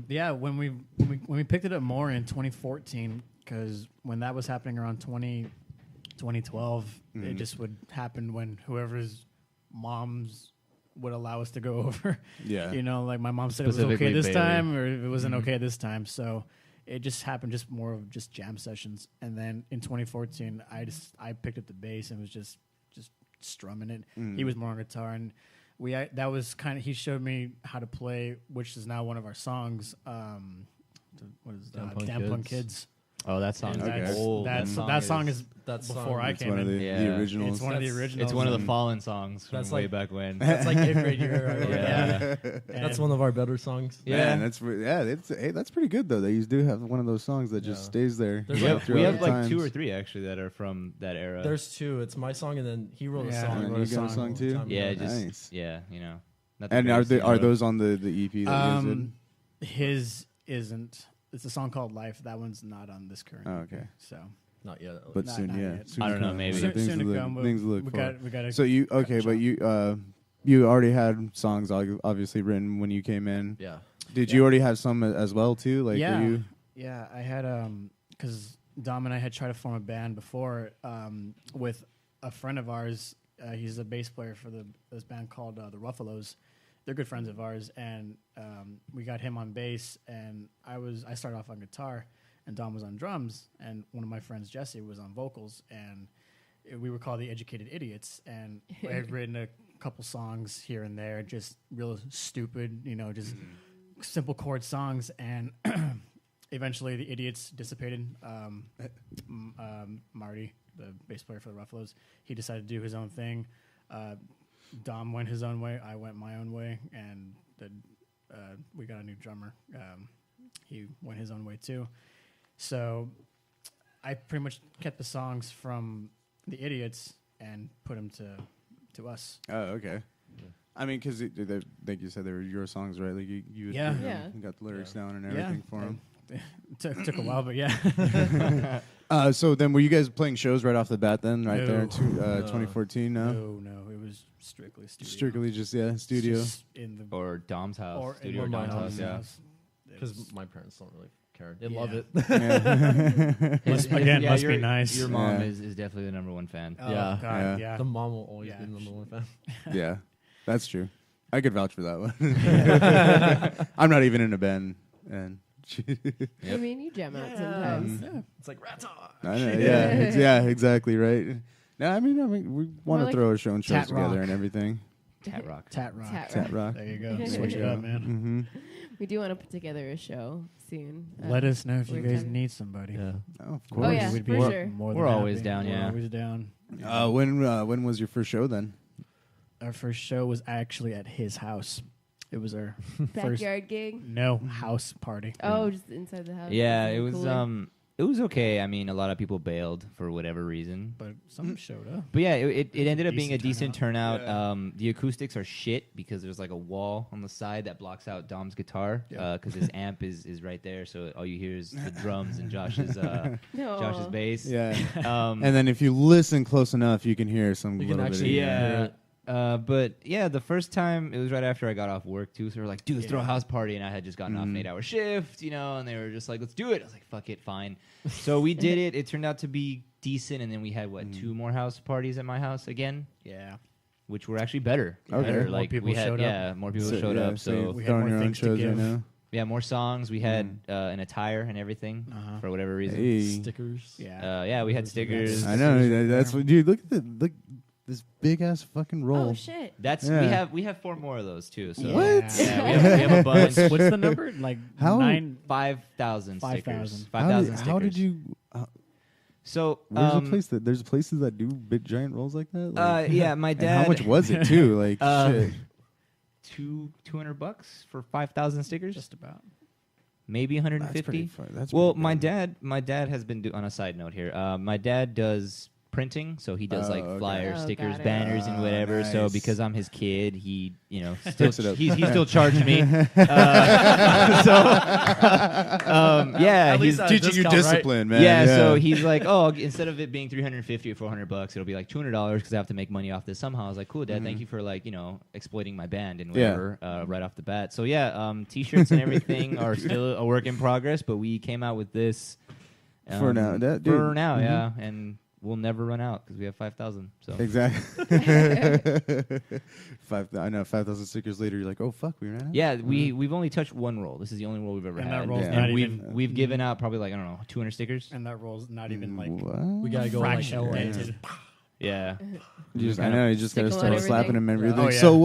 Speaker 6: Yeah, when we picked it up more in 2014, because when that was happening around 2012, it just would happen when whoever's moms would allow us to go over.
Speaker 3: Yeah.
Speaker 6: You know, like my mom said it was okay
Speaker 4: Specifically
Speaker 6: this
Speaker 4: Bailey.
Speaker 6: time, or it wasn't okay this time. So it just happened, just more of just jam sessions. And then in 2014, I picked up the bass and was just strumming it. He was more on guitar, and that was kind of, he showed me how to play, which is now one of our songs. What is
Speaker 2: Damn
Speaker 6: that?
Speaker 2: Punk
Speaker 6: Damn Punk
Speaker 2: Kids.
Speaker 6: Kids.
Speaker 4: Oh, that song.
Speaker 6: And
Speaker 4: is
Speaker 6: that's-
Speaker 4: old.
Speaker 6: that song is
Speaker 2: That's
Speaker 6: before I
Speaker 3: It's
Speaker 6: came
Speaker 3: one of
Speaker 6: in.
Speaker 3: the
Speaker 4: Yeah.
Speaker 3: originals.
Speaker 6: It's one of the
Speaker 2: That's-
Speaker 6: originals.
Speaker 4: It's one of the Fallen songs from
Speaker 2: That's
Speaker 4: way
Speaker 2: like-
Speaker 4: back when.
Speaker 2: That's like 8th grade year. Right?
Speaker 4: Yeah.
Speaker 2: That's one of our better songs.
Speaker 3: Man, that's pretty good though. They do have one of those songs that just
Speaker 2: Yeah.
Speaker 3: stays there.
Speaker 2: There's
Speaker 4: We
Speaker 2: like-
Speaker 4: have,
Speaker 3: throughout
Speaker 4: we have
Speaker 3: the
Speaker 4: like two
Speaker 3: times.
Speaker 4: or three actually that are from that era.
Speaker 2: There's two. It's my song, and then he wrote a
Speaker 6: Yeah.
Speaker 2: song.
Speaker 3: And
Speaker 6: wrote
Speaker 3: you got a song
Speaker 2: all the
Speaker 3: too?
Speaker 2: time.
Speaker 4: yeah, just
Speaker 3: Nice.
Speaker 4: yeah, you know. Not the
Speaker 3: And
Speaker 4: greatest, you
Speaker 3: are
Speaker 4: know.
Speaker 3: those on the EP that you did?
Speaker 6: His isn't. It's a song called Life. That one's not on this current.
Speaker 3: Oh,
Speaker 6: EP,
Speaker 3: okay.
Speaker 6: So
Speaker 2: Not yet.
Speaker 3: But
Speaker 6: Not-
Speaker 3: soon,
Speaker 6: not
Speaker 3: yeah.
Speaker 6: yet.
Speaker 3: Soon
Speaker 4: I
Speaker 3: to
Speaker 4: don't know,
Speaker 3: come.
Speaker 4: maybe.
Speaker 6: soon,
Speaker 3: Things
Speaker 6: soon
Speaker 3: to
Speaker 6: to
Speaker 3: look-
Speaker 6: come.
Speaker 3: things to look
Speaker 6: we
Speaker 3: for.
Speaker 6: got. We got.
Speaker 3: So you okay? But you already had songs obviously written when you came in.
Speaker 2: Yeah.
Speaker 3: Did you already have some as well too? Like
Speaker 6: yeah,
Speaker 3: were you?
Speaker 6: yeah. I had because Dom and I had tried to form a band before with a friend of ours. He's a bass player for this band called the Ruffalos. They're good friends of ours, and we got him on bass, and I started off on guitar, and Dom was on drums, and one of my friends, Jesse, was on vocals, and we were called the Educated Idiots, and I had written a couple songs here and there, just real stupid, just simple chord songs, and eventually the Idiots dissipated. Marty, the bass player for the Ruffalos, he decided to do his own thing. Dom went his own way, I went my own way, and we got a new drummer. He went his own way too. So I pretty much kept the songs from the Idiots and put them to us.
Speaker 3: Oh, okay. I mean, because like you said, they were your songs, right? Like you
Speaker 6: Yeah.
Speaker 1: Yeah.
Speaker 3: got the lyrics down and everything for them.
Speaker 6: Took a while, but yeah.
Speaker 3: So then, were you guys playing shows right off the bat then, right
Speaker 6: No.
Speaker 3: there in 2014? No,
Speaker 6: No, it was strictly studio.
Speaker 3: strictly just studio.
Speaker 6: Just in the
Speaker 4: or Dom's house,
Speaker 6: or
Speaker 4: studio or
Speaker 6: in
Speaker 2: my
Speaker 4: Dom's
Speaker 2: house,
Speaker 4: house.
Speaker 6: Dom's
Speaker 4: Yeah.
Speaker 6: house. It
Speaker 2: Because
Speaker 6: was-
Speaker 2: my parents don't really care. They love it.
Speaker 6: Again, must be
Speaker 4: your-
Speaker 6: nice.
Speaker 4: Your mom
Speaker 3: Yeah.
Speaker 4: is definitely the number one fan.
Speaker 6: Oh,
Speaker 2: Yeah.
Speaker 6: God,
Speaker 3: Yeah.
Speaker 6: yeah.
Speaker 2: The mom will always
Speaker 6: Yeah.
Speaker 2: be the number one fan.
Speaker 3: Yeah, that's true. I could vouch for that one. I'm not even in a band, and
Speaker 1: I mean, you jam out sometimes.
Speaker 2: It's like Ratt.
Speaker 3: I know, yeah, exactly right. No, I mean, we want to
Speaker 1: like
Speaker 3: throw a show and shows
Speaker 6: Tat
Speaker 3: together
Speaker 6: rock.
Speaker 3: and everything.
Speaker 4: Tat rock.
Speaker 6: Tat rock.
Speaker 3: Tat rock.
Speaker 6: There you go. Switch it up, man.
Speaker 3: Mm-hmm.
Speaker 1: We do want to put together a show soon.
Speaker 6: Let us know if you
Speaker 1: we're
Speaker 6: guys
Speaker 1: talking-
Speaker 6: need somebody.
Speaker 2: Yeah.
Speaker 3: Oh, of
Speaker 1: Oh,
Speaker 3: course.
Speaker 1: yeah,
Speaker 6: We'd
Speaker 1: for
Speaker 6: be
Speaker 1: sure.
Speaker 6: more than
Speaker 4: We're always
Speaker 6: happy.
Speaker 4: down, yeah.
Speaker 6: We're always down.
Speaker 3: When was your first show then?
Speaker 6: Our first show was actually at his house. It was our first
Speaker 1: Backyard gig.
Speaker 6: house party.
Speaker 1: Oh, just inside the house.
Speaker 4: Yeah,
Speaker 1: That's
Speaker 4: it was
Speaker 1: cooler.
Speaker 4: it was okay. I mean, a lot of people bailed for whatever reason.
Speaker 6: But some showed up.
Speaker 4: But yeah, it ended up being a
Speaker 6: Decent
Speaker 4: decent turnout.
Speaker 3: Yeah.
Speaker 4: The acoustics are shit because there's like a wall on the side that blocks out Dom's guitar
Speaker 6: Yeah.
Speaker 4: because his amp is right there, so all you hear is the drums and Josh's
Speaker 1: No.
Speaker 4: Josh's bass.
Speaker 3: Yeah.
Speaker 4: Um,
Speaker 3: And then if you listen close enough, you can hear some
Speaker 2: You
Speaker 3: little
Speaker 2: can
Speaker 3: bit.
Speaker 2: actually-
Speaker 3: Of,
Speaker 4: yeah. But yeah, the first time it was right after I got off work too. So we were like, dude, let's throw a house party. And I had just gotten off an 8-hour shift, and they were just like, let's do it. I was like, fuck it, fine. So we did it. It turned out to be decent. And then we had, 2 more house parties at my house again,
Speaker 6: Yeah.
Speaker 4: which were actually better.
Speaker 3: Okay.
Speaker 4: Better.
Speaker 3: More
Speaker 4: Like
Speaker 6: people
Speaker 4: we had,
Speaker 6: showed up.
Speaker 4: yeah, more people showed up. So
Speaker 3: you're
Speaker 6: We had
Speaker 3: throwing
Speaker 6: more
Speaker 3: your own
Speaker 6: things to
Speaker 3: shows right
Speaker 6: give.
Speaker 3: now.
Speaker 4: yeah, more songs. We had an attire and everything
Speaker 6: Uh-huh.
Speaker 4: for whatever reason.
Speaker 3: Hey.
Speaker 2: Stickers.
Speaker 6: Yeah.
Speaker 4: Yeah, we had stickers.
Speaker 3: I know. That's what, dude. Look at this big ass fucking roll.
Speaker 1: Oh shit.
Speaker 4: That's
Speaker 3: Yeah.
Speaker 4: we have 4 more of those too. So
Speaker 3: What?
Speaker 4: Yeah, we have a bunch.
Speaker 6: What's the number? Like
Speaker 3: How-
Speaker 4: 5,000 stickers.
Speaker 6: 5,000.
Speaker 4: 5,000 stickers.
Speaker 3: How did you?
Speaker 4: So
Speaker 3: There's places that do big giant rolls like that. Like,
Speaker 4: yeah, my
Speaker 3: and
Speaker 4: dad.
Speaker 3: how much was it too? Like shit.
Speaker 4: $200 for 5,000 stickers,
Speaker 6: Just about.
Speaker 4: maybe
Speaker 3: That's
Speaker 4: 150.
Speaker 3: pretty fun. That's
Speaker 4: Well,
Speaker 3: pretty
Speaker 4: my
Speaker 3: good.
Speaker 4: dad has been on a side note here. My dad does printing, so he does
Speaker 3: Oh,
Speaker 4: like
Speaker 3: okay.
Speaker 4: flyers,
Speaker 1: Oh,
Speaker 4: stickers,
Speaker 1: got it.
Speaker 4: banners, and whatever. So
Speaker 3: nice.
Speaker 4: because I'm his kid, he still
Speaker 3: Fix it up.
Speaker 4: he's still charging me. Yeah,
Speaker 2: At
Speaker 4: he's
Speaker 2: least
Speaker 3: Teaching you
Speaker 2: discount, right?
Speaker 3: discipline, man.
Speaker 4: yeah, so he's like, oh, instead of it being $350 or $400, it'll be like $200 because I have to make money off this somehow. I was like, cool, Dad, thank you for exploiting my band and
Speaker 3: Yeah.
Speaker 4: whatever right off the bat. So yeah, t-shirts and everything are still a work in progress, but we came out with this
Speaker 3: For now, that- dude.
Speaker 4: for now, yeah, and we'll never run out because we have 5,000. So
Speaker 3: Exactly. I know. 5,000 stickers later, you're like, oh fuck, we ran out.
Speaker 4: yeah, we've only touched one roll. This is the only roll we've ever
Speaker 6: And
Speaker 4: had,
Speaker 6: that roll's
Speaker 3: Yeah.
Speaker 4: and
Speaker 6: not
Speaker 4: we've
Speaker 6: even.
Speaker 4: we've given out probably like I don't know 200 stickers.
Speaker 6: And that roll's not even like
Speaker 3: What?
Speaker 2: We gotta go like
Speaker 6: fractional
Speaker 3: yeah.
Speaker 6: dented.
Speaker 4: Yeah.
Speaker 3: I know. You just
Speaker 1: Stick
Speaker 3: gotta
Speaker 1: 'em on
Speaker 3: start
Speaker 1: everything.
Speaker 3: slapping them and everything.
Speaker 6: Oh, yeah.
Speaker 3: So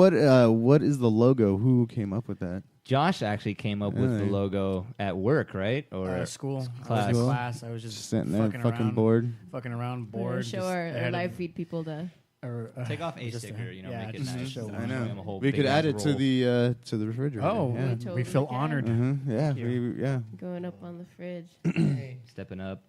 Speaker 3: what is the logo? Who came up with that?
Speaker 4: Josh actually came up with the
Speaker 3: Really?
Speaker 4: logo at work, right? Or
Speaker 6: School.
Speaker 4: Class.
Speaker 6: I was in
Speaker 3: School.
Speaker 6: class. I was
Speaker 3: Just
Speaker 6: just
Speaker 3: sitting there,
Speaker 6: fucking
Speaker 3: fucking
Speaker 6: around,
Speaker 3: bored.
Speaker 6: fucking around,
Speaker 1: We're
Speaker 6: bored.
Speaker 1: gonna show
Speaker 6: just-
Speaker 1: our
Speaker 6: I had
Speaker 1: live feed people to.
Speaker 4: take off a
Speaker 6: just
Speaker 4: sticker, make it
Speaker 6: just to
Speaker 4: nice.
Speaker 6: show
Speaker 3: I
Speaker 6: one.
Speaker 3: know.
Speaker 4: A whole
Speaker 3: We
Speaker 4: big
Speaker 3: could add
Speaker 4: ass
Speaker 3: it to
Speaker 4: roll.
Speaker 3: the refrigerator.
Speaker 6: Oh,
Speaker 3: yeah.
Speaker 1: We totally
Speaker 6: feel
Speaker 1: can.
Speaker 6: honored.
Speaker 3: Yeah,
Speaker 6: you.
Speaker 3: yeah.
Speaker 1: Going up on the fridge.
Speaker 4: Stepping up.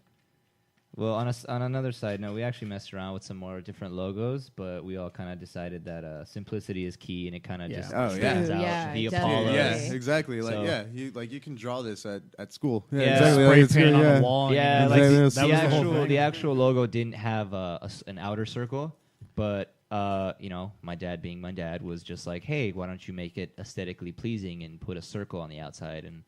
Speaker 4: Well, on another side note, we actually messed around with some more different logos, but we all kind of decided that simplicity is key, and it kind of
Speaker 6: Yeah.
Speaker 4: just
Speaker 3: Oh,
Speaker 4: stands
Speaker 1: yeah.
Speaker 4: out.
Speaker 1: Yeah,
Speaker 4: The
Speaker 1: definitely.
Speaker 4: Apaulas.
Speaker 3: Yeah, exactly. Like,
Speaker 4: So-
Speaker 3: you can draw this at school.
Speaker 4: Yeah.
Speaker 3: exactly.
Speaker 6: Spray
Speaker 3: it's
Speaker 6: paint
Speaker 3: good,
Speaker 6: on
Speaker 3: yeah.
Speaker 6: the wall.
Speaker 4: Yeah,
Speaker 6: and
Speaker 4: like
Speaker 3: Exactly.
Speaker 4: the,
Speaker 3: That
Speaker 6: was the whole
Speaker 4: actual
Speaker 6: thing.
Speaker 4: the actual logo didn't have an outer circle, but my dad being my dad was just like, hey, why don't you make it aesthetically pleasing and put a circle on the outside? And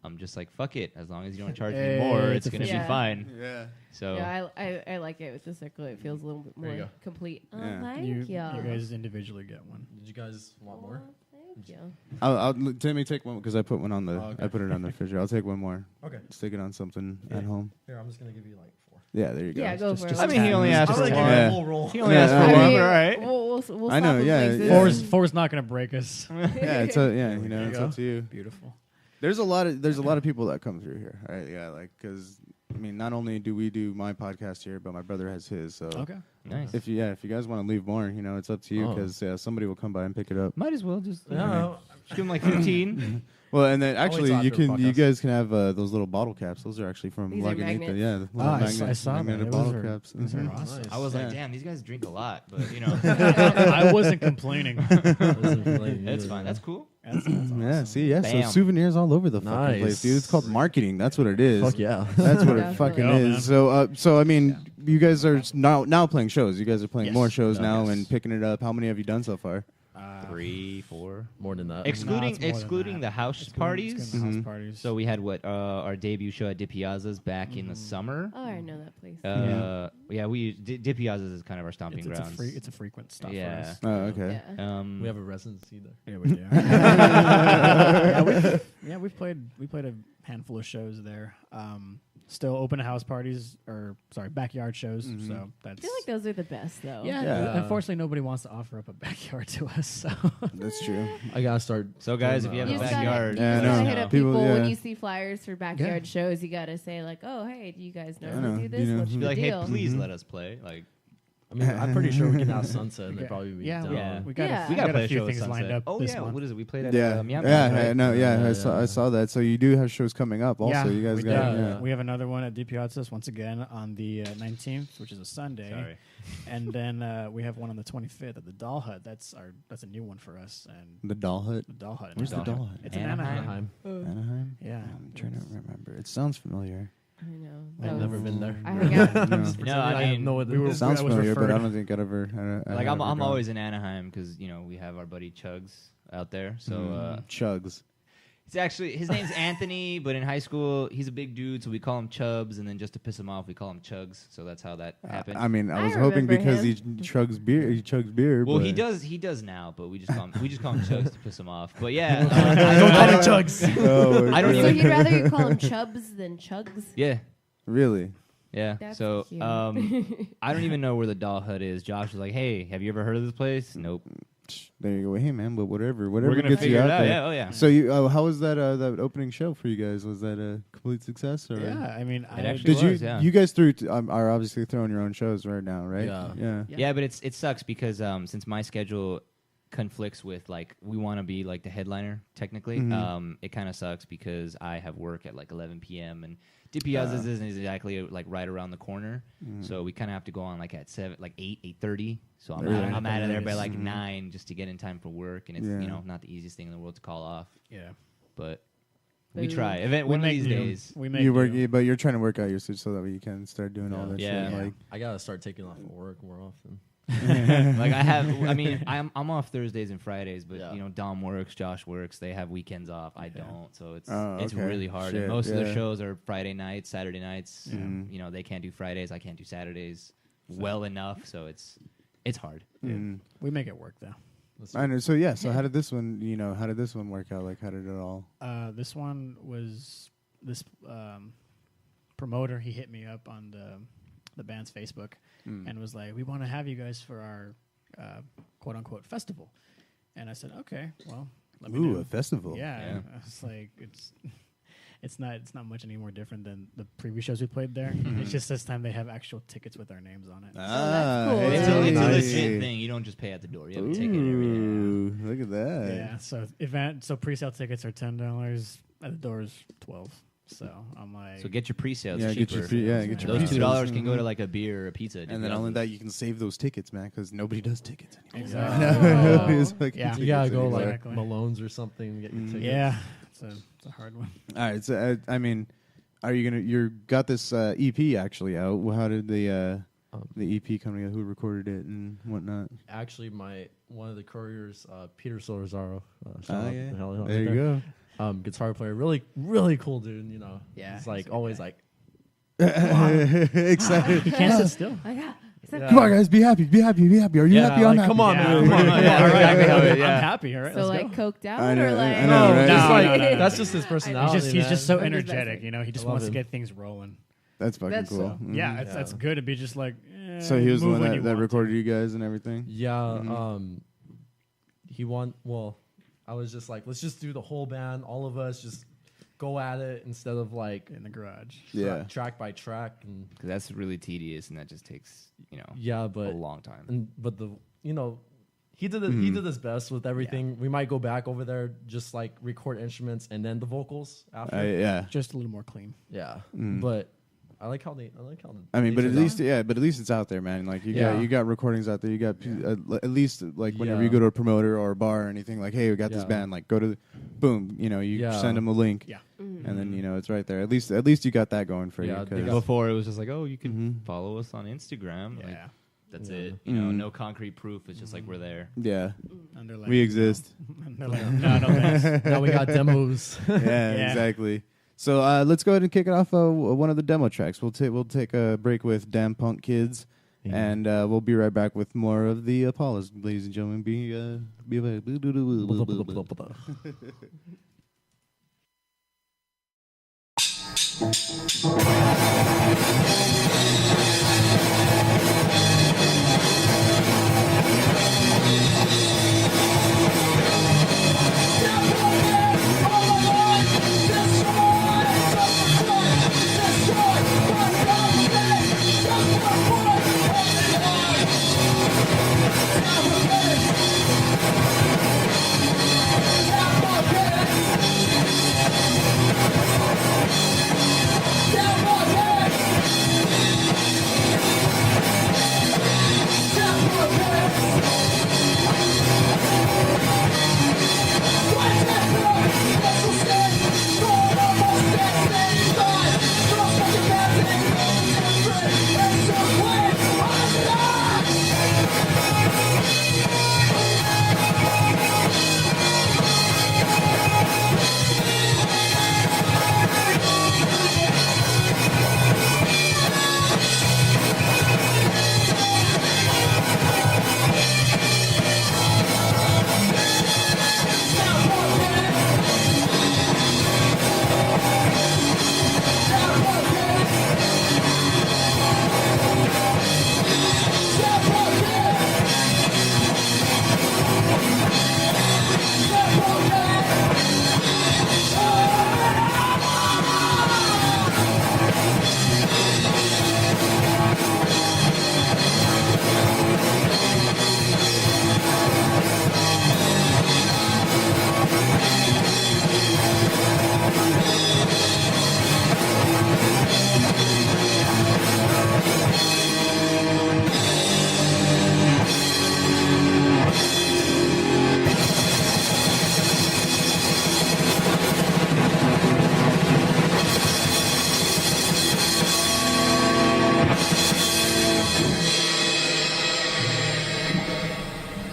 Speaker 4: I'm just like, fuck it, as long as you don't charge me
Speaker 6: Hey,
Speaker 4: more,
Speaker 6: it's
Speaker 4: it's gonna
Speaker 1: official.
Speaker 4: be fine.
Speaker 3: Yeah.
Speaker 4: So
Speaker 1: Yeah, I like it with the circle. It feels a little bit
Speaker 2: There you
Speaker 1: more
Speaker 2: go.
Speaker 1: complete. Oh,
Speaker 3: Yeah.
Speaker 1: thank
Speaker 6: You
Speaker 1: you.
Speaker 6: guys individually get one.
Speaker 2: Did you guys want more?
Speaker 1: Thank you.
Speaker 3: Let me take one because I put one on the.
Speaker 2: Oh, okay.
Speaker 3: I put it on the refrigerator. I'll take one more.
Speaker 2: Okay.
Speaker 3: Stick it on something
Speaker 2: Yeah.
Speaker 3: at home.
Speaker 2: Here, I'm just gonna give you like 4.
Speaker 3: Yeah, there you go.
Speaker 1: Yeah, go
Speaker 6: Just-
Speaker 1: for
Speaker 6: just
Speaker 1: it.
Speaker 4: I mean, he only
Speaker 6: I
Speaker 4: asked
Speaker 6: was
Speaker 4: for
Speaker 6: like,
Speaker 4: one.
Speaker 3: yeah.
Speaker 2: Whole roll.
Speaker 4: He only
Speaker 3: Yeah,
Speaker 4: asked for
Speaker 3: I
Speaker 4: one,
Speaker 1: mean,
Speaker 4: but all right.
Speaker 1: We'll
Speaker 3: I know,
Speaker 1: slap
Speaker 3: yeah,
Speaker 1: places.
Speaker 3: yeah.
Speaker 6: Four's not gonna break us.
Speaker 3: Yeah, it's a, yeah. You know,
Speaker 6: There you
Speaker 3: it's
Speaker 6: go.
Speaker 3: up to you.
Speaker 6: Beautiful.
Speaker 3: There's a lot of people that come through here. Right? Yeah, like because I mean, not only do we do my podcast here, but my brother has his. So
Speaker 6: Okay.
Speaker 4: Nice.
Speaker 3: if you guys want to leave more, it's up to you
Speaker 2: Oh.
Speaker 3: because somebody will come by and pick it up.
Speaker 4: Might as well just
Speaker 2: Yeah.
Speaker 4: give him like 15.
Speaker 3: Well, and then actually
Speaker 2: till
Speaker 3: you
Speaker 2: after the
Speaker 3: can you
Speaker 2: podcast.
Speaker 3: guys can have those little bottle caps. Those are actually from
Speaker 1: These are
Speaker 3: Lagunitas.
Speaker 1: magnets.
Speaker 3: Yeah, the
Speaker 6: Oh,
Speaker 3: little
Speaker 6: I saw that.
Speaker 3: magnetic
Speaker 6: Those
Speaker 3: bottle
Speaker 6: are-
Speaker 3: caps.
Speaker 6: those are
Speaker 3: Mhm.
Speaker 6: awesome.
Speaker 4: I was like,
Speaker 3: Yeah.
Speaker 4: damn, these guys drink a lot, but
Speaker 6: I wasn't complaining.
Speaker 4: that's fine. That's cool.
Speaker 6: That's
Speaker 3: Yeah,
Speaker 6: awesome.
Speaker 3: see, yeah.
Speaker 4: Bam.
Speaker 3: So souvenirs all over the fucking
Speaker 2: Nice.
Speaker 3: place, dude. It's called marketing. That's what it is.
Speaker 2: Fuck yeah.
Speaker 3: That's what it
Speaker 1: Definitely.
Speaker 3: fucking
Speaker 6: Go, man.
Speaker 3: is. So I mean, you guys are now playing shows. You guys are playing
Speaker 6: Yes.
Speaker 3: more shows now
Speaker 6: Yes.
Speaker 3: and picking it up. How many have you done so far?
Speaker 4: 3, 4.
Speaker 2: More than that.
Speaker 6: No, it's more than
Speaker 4: Excluding
Speaker 6: that.
Speaker 4: the house
Speaker 6: Excluding
Speaker 4: parties.
Speaker 6: the house parties.
Speaker 4: So we had our debut show at DiPiazza's back in the summer.
Speaker 1: Oh, I know that place.
Speaker 4: Yeah, DiPiazza's is kind of our stomping grounds.
Speaker 6: It's a frequent stop for
Speaker 4: Yeah.
Speaker 6: us.
Speaker 3: Oh, okay.
Speaker 1: Yeah.
Speaker 2: We have a residency there.
Speaker 6: Yeah, we do. We've played a handful of shows there. Still open house parties backyard shows. So that's
Speaker 1: I feel like those are the best, though.
Speaker 6: yeah. Unfortunately, nobody wants to offer up a backyard to us. So
Speaker 3: That's true.
Speaker 2: I gotta start.
Speaker 4: So guys, if you have
Speaker 1: You
Speaker 4: a
Speaker 1: just
Speaker 4: backyard,
Speaker 1: gotta,
Speaker 3: Yeah,
Speaker 1: you
Speaker 3: I
Speaker 1: gotta
Speaker 3: know.
Speaker 1: hit up
Speaker 3: People-
Speaker 1: people
Speaker 3: yeah.
Speaker 1: when you see flyers for backyard shows. You gotta say like, "Oh, hey, do you guys
Speaker 3: I know.
Speaker 1: normally do this?
Speaker 3: You know,
Speaker 1: What's
Speaker 4: be
Speaker 1: the
Speaker 4: like, hey,
Speaker 1: deal?"
Speaker 4: please let us play. Like,
Speaker 2: I mean, I'm pretty sure we can ask Sunset, and they'd probably be down.
Speaker 6: we
Speaker 1: Yeah.
Speaker 6: got
Speaker 1: We
Speaker 6: a
Speaker 4: play a
Speaker 6: few
Speaker 4: show at
Speaker 6: things lined
Speaker 4: Sunset.
Speaker 6: up.
Speaker 4: Oh
Speaker 6: this
Speaker 4: yeah,
Speaker 6: month.
Speaker 4: what is it? We played at
Speaker 3: Yeah,
Speaker 4: Meow
Speaker 3: yeah,
Speaker 4: Meow, right?
Speaker 3: no, yeah.
Speaker 2: Yeah,
Speaker 3: I saw that. So you do have shows coming up. Also, you guys
Speaker 6: we
Speaker 3: got.
Speaker 6: do.
Speaker 3: Yeah.
Speaker 6: We have another one at DiPiazza's once again on the 19th, which is a Sunday.
Speaker 4: Sorry.
Speaker 6: And then we have one on the 25th at the Doll Hut. That's a new one for us. And
Speaker 3: The Doll Hut.
Speaker 6: the Doll Hut.
Speaker 3: Where's the Doll Hut?
Speaker 6: It's in
Speaker 4: Anaheim.
Speaker 6: Anaheim.
Speaker 3: Anaheim.
Speaker 6: Yeah.
Speaker 3: I'm trying to remember. It sounds familiar.
Speaker 1: I know.
Speaker 2: I've never been there.
Speaker 1: I hung out.
Speaker 3: No.
Speaker 4: No, I mean,
Speaker 2: know what
Speaker 6: we were-
Speaker 3: It sounds
Speaker 6: I was
Speaker 3: familiar, but
Speaker 6: referred-
Speaker 3: I don't think I'd ever.
Speaker 4: like I'm always in Anaheim because we have our buddy Chugs out there. So
Speaker 3: Chugs.
Speaker 4: it's actually his name's Anthony, but in high school he's a big dude, so we call him Chubbs, and then just to piss him off, we call him Chugs. So that's how that happened.
Speaker 3: I mean, I
Speaker 1: I
Speaker 3: was hoping
Speaker 1: remember
Speaker 3: because
Speaker 1: him.
Speaker 3: he chugs beer. He chugs beer.
Speaker 4: well,
Speaker 3: but
Speaker 4: he does now, but we just call him Chugs to piss him off. But yeah,
Speaker 2: Don't call me Chugs.
Speaker 3: Oh,
Speaker 4: I don't
Speaker 1: So
Speaker 4: even-
Speaker 1: you'd rather you call them Chubs than Chugs?
Speaker 4: yeah.
Speaker 3: really.
Speaker 4: Yeah.
Speaker 1: That's
Speaker 4: so
Speaker 1: cute.
Speaker 4: I don't even know where the Doll Hut is. Josh was like, "Hey, have you ever heard of this place?" Nope.
Speaker 3: There you go. Hey, man, but whatever
Speaker 6: gonna
Speaker 3: gets you
Speaker 6: figure
Speaker 3: out
Speaker 6: it
Speaker 3: there.
Speaker 6: out,
Speaker 4: Yeah. Oh yeah.
Speaker 3: So you, how was that that opening show for you guys? Was that a complete success? Or
Speaker 6: Yeah, I mean,
Speaker 4: actually
Speaker 3: did you
Speaker 4: was, yeah.
Speaker 3: you guys are obviously throwing your own shows right now, right?
Speaker 2: Yeah.
Speaker 4: Yeah, but it sucks because since my schedule conflicts with like we want to be like the headliner technically, it kind of sucks because I have work at like 11 p.m. and DiPiazza's isn't exactly like right around the corner, so we kind of have to go on like at 8:30. So I'm out of there by like 9 just to get in time for work, and it's not the easiest thing in the world to call off,
Speaker 6: yeah.
Speaker 4: but we
Speaker 1: Boo.
Speaker 4: try. One of
Speaker 6: make
Speaker 4: these
Speaker 6: do.
Speaker 4: days.
Speaker 6: We make
Speaker 3: You work,
Speaker 6: do.
Speaker 3: but you're trying to work out your so that you can start doing all that
Speaker 4: Yeah.
Speaker 3: shit.
Speaker 4: Yeah.
Speaker 3: Like,
Speaker 2: I gotta start taking off of work more often.
Speaker 4: Like I'm off Thursdays and Fridays, but
Speaker 2: Yeah.
Speaker 4: Dom works, Josh works. They have weekends off. I don't, so it's
Speaker 3: okay.
Speaker 4: really hard.
Speaker 3: Shit,
Speaker 4: And most of the
Speaker 3: yeah.
Speaker 4: shows are Friday nights, Saturday nights. They can't do Fridays. I can't do Saturdays well enough, so it's hard.
Speaker 6: We make it work though.
Speaker 3: I know. So yeah. So how did this one? How did this one work out? Like, how did it all?
Speaker 6: This one was this promoter. He hit me up on the band's Facebook and was like, "We want to have you guys for our quote unquote festival." And I said, "Okay, well, let me
Speaker 3: Ooh,
Speaker 6: know."
Speaker 3: a festival.
Speaker 6: Yeah, I was like, it's not much any more different than the previous shows we played there. It's just this time they have actual tickets with our names on it.
Speaker 3: Ah,
Speaker 1: cool.
Speaker 4: It's
Speaker 3: hey.
Speaker 4: a legit thing. You don't just pay at the door. You have a ticket.
Speaker 3: Ooh, look at that.
Speaker 6: Yeah, so pre-sale tickets are $10. At the door is $12. So I'm like,
Speaker 4: So get your pre-sales
Speaker 3: Yeah, get
Speaker 4: cheaper.
Speaker 3: your get your
Speaker 4: Those
Speaker 3: pre-sales.
Speaker 4: $2 can go to like a beer or a pizza.
Speaker 3: And then only that you can save those tickets, man, because nobody does tickets anymore.
Speaker 6: exactly.
Speaker 3: It's fucking
Speaker 6: Yeah.
Speaker 2: You gotta
Speaker 3: tickets
Speaker 2: go
Speaker 3: anymore.
Speaker 2: like
Speaker 6: Exactly.
Speaker 2: Malone's or something and get your tickets.
Speaker 6: Yeah, it's a hard one.
Speaker 3: All right. So I mean, are you gonna? You got this EP actually out. Well, how did the EP come together? Who recorded it and whatnot?
Speaker 2: Actually, one of the couriers, Peter Solorzaro.
Speaker 3: There you go.
Speaker 2: Guitar player, really, really cool dude.
Speaker 6: Yeah,
Speaker 2: he's like
Speaker 6: he's a good
Speaker 2: always
Speaker 6: guy.
Speaker 2: like,
Speaker 3: Excited.
Speaker 6: He can't sit still.
Speaker 1: Oh, yeah. Is that
Speaker 3: Come on, guys, be happy, be happy, be happy. Are you happy? I'm
Speaker 2: like,
Speaker 3: happy.
Speaker 2: come on,
Speaker 6: Yeah.
Speaker 2: man, come on, man.
Speaker 4: Yeah, exactly how it-
Speaker 6: I'm happy. All right,
Speaker 1: so
Speaker 6: let's
Speaker 1: like
Speaker 6: go.
Speaker 1: coked out
Speaker 3: I know,
Speaker 1: or like?
Speaker 3: I know, right?
Speaker 2: just
Speaker 6: No,
Speaker 2: like
Speaker 6: no, no,
Speaker 2: that's
Speaker 6: no.
Speaker 2: just his
Speaker 6: He's
Speaker 2: personality.
Speaker 6: just so
Speaker 1: That's his
Speaker 6: energetic.
Speaker 1: best
Speaker 6: He just
Speaker 2: I
Speaker 6: wants
Speaker 2: love
Speaker 6: to
Speaker 2: him.
Speaker 6: get things rolling.
Speaker 3: That's fucking
Speaker 1: That's
Speaker 3: cool.
Speaker 1: so-
Speaker 3: Mhm.
Speaker 6: Yeah, that's good to be just like.
Speaker 3: So he was the
Speaker 6: move
Speaker 3: one
Speaker 6: when you
Speaker 3: that
Speaker 6: want
Speaker 3: recorded
Speaker 6: to.
Speaker 3: you guys and everything.
Speaker 2: Yeah, he won. Well, I was just like, let's just do the whole band, all of us, just go at it instead of like
Speaker 6: in the garage.
Speaker 3: Yeah.
Speaker 2: track by track, and
Speaker 4: because that's really tedious and that just takes
Speaker 2: yeah, but
Speaker 4: a long time.
Speaker 2: but he did it. He did his best with everything. We might go back over there, just like record instruments and then the vocals after.
Speaker 3: Yeah.
Speaker 6: Just a little more clean.
Speaker 2: Yeah, but I like how they.
Speaker 3: I mean,
Speaker 2: they
Speaker 3: but at
Speaker 2: turned
Speaker 3: least
Speaker 2: out.
Speaker 3: but at least it's out there, man. Like
Speaker 2: Yeah.
Speaker 3: you got recordings out there. You got at least like whenever
Speaker 2: Yeah.
Speaker 3: you go to a promoter or a bar or anything, like, hey, we got this
Speaker 2: Yeah.
Speaker 3: band. Like, go to, boom, you
Speaker 2: Yeah.
Speaker 3: send them a link,
Speaker 6: Yeah.
Speaker 3: and then it's right there. At least you got that going for
Speaker 2: Yeah,
Speaker 3: you.
Speaker 2: they
Speaker 3: 'cause-
Speaker 2: got-
Speaker 4: Before it was just like, oh, you can follow us on Instagram. Like,
Speaker 6: Yeah.
Speaker 4: That's it. You know, no concrete proof. It's just like we're there.
Speaker 3: Yeah,
Speaker 6: And they're like,
Speaker 3: we exist.
Speaker 6: And they're like, no, thanks.
Speaker 2: Now we got demos.
Speaker 3: Yeah, exactly. So let's go ahead and kick it off one of the demo tracks. We'll take a break with Damn Punk Kids, and we'll be right back with more of the Apaulas, ladies and gentlemen. Be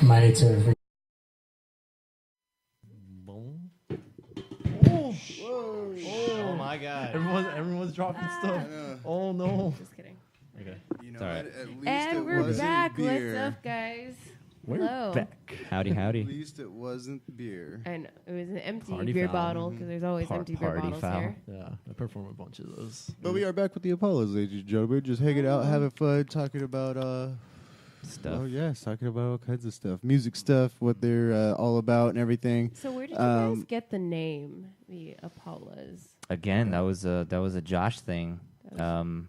Speaker 6: Mighty to
Speaker 2: Boom.
Speaker 4: Oh my God.
Speaker 2: Everyone's dropping stuff. Oh no.
Speaker 1: Just kidding.
Speaker 2: Okay.
Speaker 3: You know
Speaker 4: It's all right.
Speaker 3: what? At least
Speaker 1: And
Speaker 3: it
Speaker 1: we're
Speaker 3: wasn't
Speaker 1: back.
Speaker 3: beer.
Speaker 1: What's up, guys?
Speaker 2: We're
Speaker 1: Hello.
Speaker 2: back.
Speaker 4: Howdy,
Speaker 3: At
Speaker 4: howdy.
Speaker 3: least it wasn't beer.
Speaker 1: I know it was an empty
Speaker 2: Party
Speaker 1: beer
Speaker 2: foul.
Speaker 1: bottle because there's always empty beer
Speaker 4: Party
Speaker 1: bottles
Speaker 4: foul.
Speaker 1: here.
Speaker 2: Yeah, I perform a bunch of those.
Speaker 3: But we are back with the Apaulas, ladies and gentlemen. Just hanging out, having fun, talking about
Speaker 4: Stuff.
Speaker 3: oh yes, talking about all kinds of stuff, music stuff, what they're all about, and everything.
Speaker 1: So where did you guys get the name, the Apaulas?
Speaker 4: Again, that was a Josh thing.
Speaker 6: Super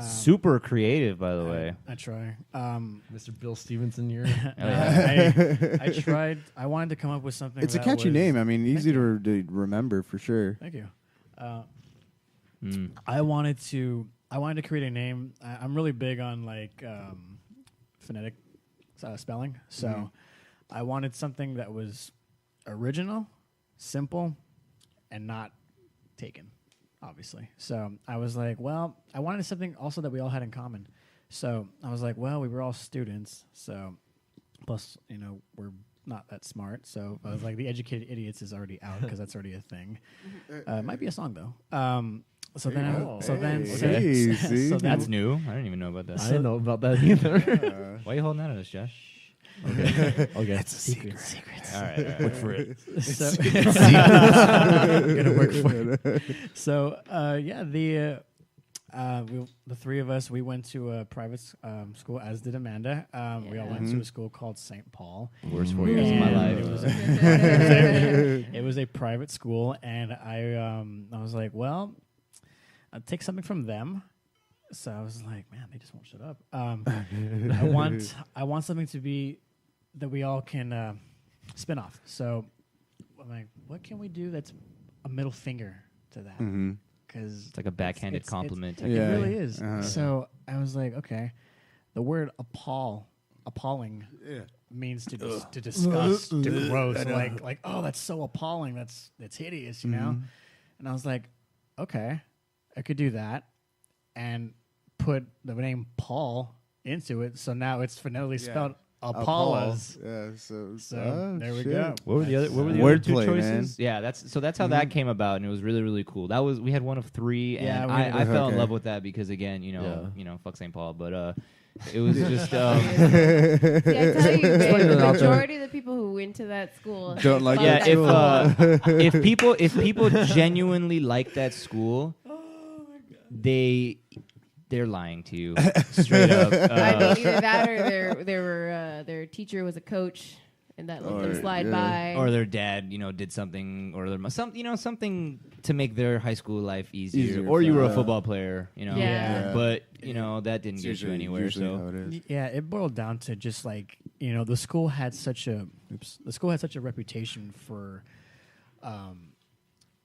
Speaker 4: Super creative, by the way.
Speaker 6: I try.
Speaker 2: Mr. Bill Stevenson here.
Speaker 4: Oh, yeah.
Speaker 6: I tried. I wanted to come up with something.
Speaker 3: It's a
Speaker 6: that
Speaker 3: catchy
Speaker 6: was-
Speaker 3: name. I mean, easy
Speaker 6: Thank
Speaker 3: to remember for sure.
Speaker 6: Thank you. I wanted to create a name. I'm really big on like phonetic spelling, so I wanted something that was original, simple, and not taken, obviously. So I was like, well, I wanted something also that we all had in common. So I was like, well, we were all students, so plus, you know, we're not that smart. So I was like, the educated idiots is already out because that's already a thing. Might be a song though. So then,
Speaker 3: Hey, see?
Speaker 6: so
Speaker 4: That's
Speaker 6: then,
Speaker 4: new. I didn't even know about
Speaker 2: I
Speaker 4: that.
Speaker 2: didn't know about that either.
Speaker 4: Why are you holding that at us, Josh?
Speaker 2: Okay.
Speaker 3: It's a secret.
Speaker 4: All right. Look for it.
Speaker 6: so, gonna work for it. So yeah, the three of us, we went to a private school, as did Amanda. We all went to a school called St. Paul.
Speaker 4: Worst 4 years of my
Speaker 6: And
Speaker 4: life.
Speaker 6: It was a private school, and I was like, well, I'll take something from them. So I was like, man, they just won't shut up. I want something to be that we all can spin off. So I'm like, what can we do that's a middle finger to that? Because
Speaker 4: It's like a backhanded compliment.
Speaker 3: Yeah.
Speaker 6: it really is.
Speaker 3: Uh-huh.
Speaker 6: So I was like, okay, the word appalling means to disgust, to gross, like oh, that's so appalling, that's hideous, you know. And I was like, okay, I could do that, and put the name Paul into it. So now it's phonetically
Speaker 3: Yeah.
Speaker 6: spelled Apaulas.
Speaker 3: Yeah, so
Speaker 6: There we
Speaker 3: shit.
Speaker 6: go.
Speaker 4: What were the other two
Speaker 3: Wordplay,
Speaker 4: choices?
Speaker 3: man.
Speaker 4: Yeah, that's how that came about, and it was really, really cool. We had one of 3, and
Speaker 6: Yeah, we
Speaker 4: I
Speaker 6: did.
Speaker 4: fell in
Speaker 3: Okay.
Speaker 4: love with that because again, fuck St. Paul, but it was just
Speaker 1: See, I tell you, man, the majority of the people who went to that school
Speaker 3: Don't like
Speaker 1: fuck
Speaker 3: that
Speaker 1: that
Speaker 3: school.
Speaker 4: if people genuinely like that school, they're lying to you straight up.
Speaker 1: I mean, either that or their teacher was a coach and that let them slide by.
Speaker 4: or their dad, did something, or something to make their high school life easier. Or you were a football player,
Speaker 1: Yeah.
Speaker 4: But that didn't get you anywhere.
Speaker 3: Usually
Speaker 4: So
Speaker 3: how it is.
Speaker 6: Yeah, it boiled down to just like the school had such a reputation for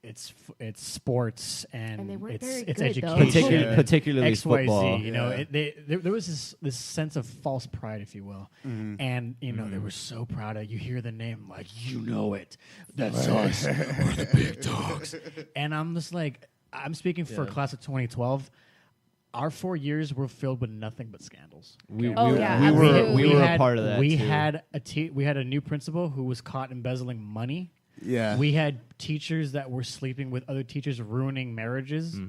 Speaker 6: its sports and
Speaker 1: they weren't
Speaker 6: its
Speaker 1: very
Speaker 6: its
Speaker 1: good, though.
Speaker 6: education,
Speaker 4: particularly
Speaker 6: XYZ.
Speaker 4: football.
Speaker 6: There was this sense of false pride, if you will, and they were so proud of. You hear the name like it. That's us. We're the big dogs. And I'm just like, I'm speaking for class of 2012. Our 4 years were filled with nothing but scandals.
Speaker 4: We
Speaker 1: yeah,
Speaker 4: were
Speaker 1: absolutely.
Speaker 4: a part of that.
Speaker 6: We
Speaker 4: too.
Speaker 6: had we had a new principal who was caught embezzling money.
Speaker 3: Yeah.
Speaker 6: We had teachers that were sleeping with other teachers, ruining marriages.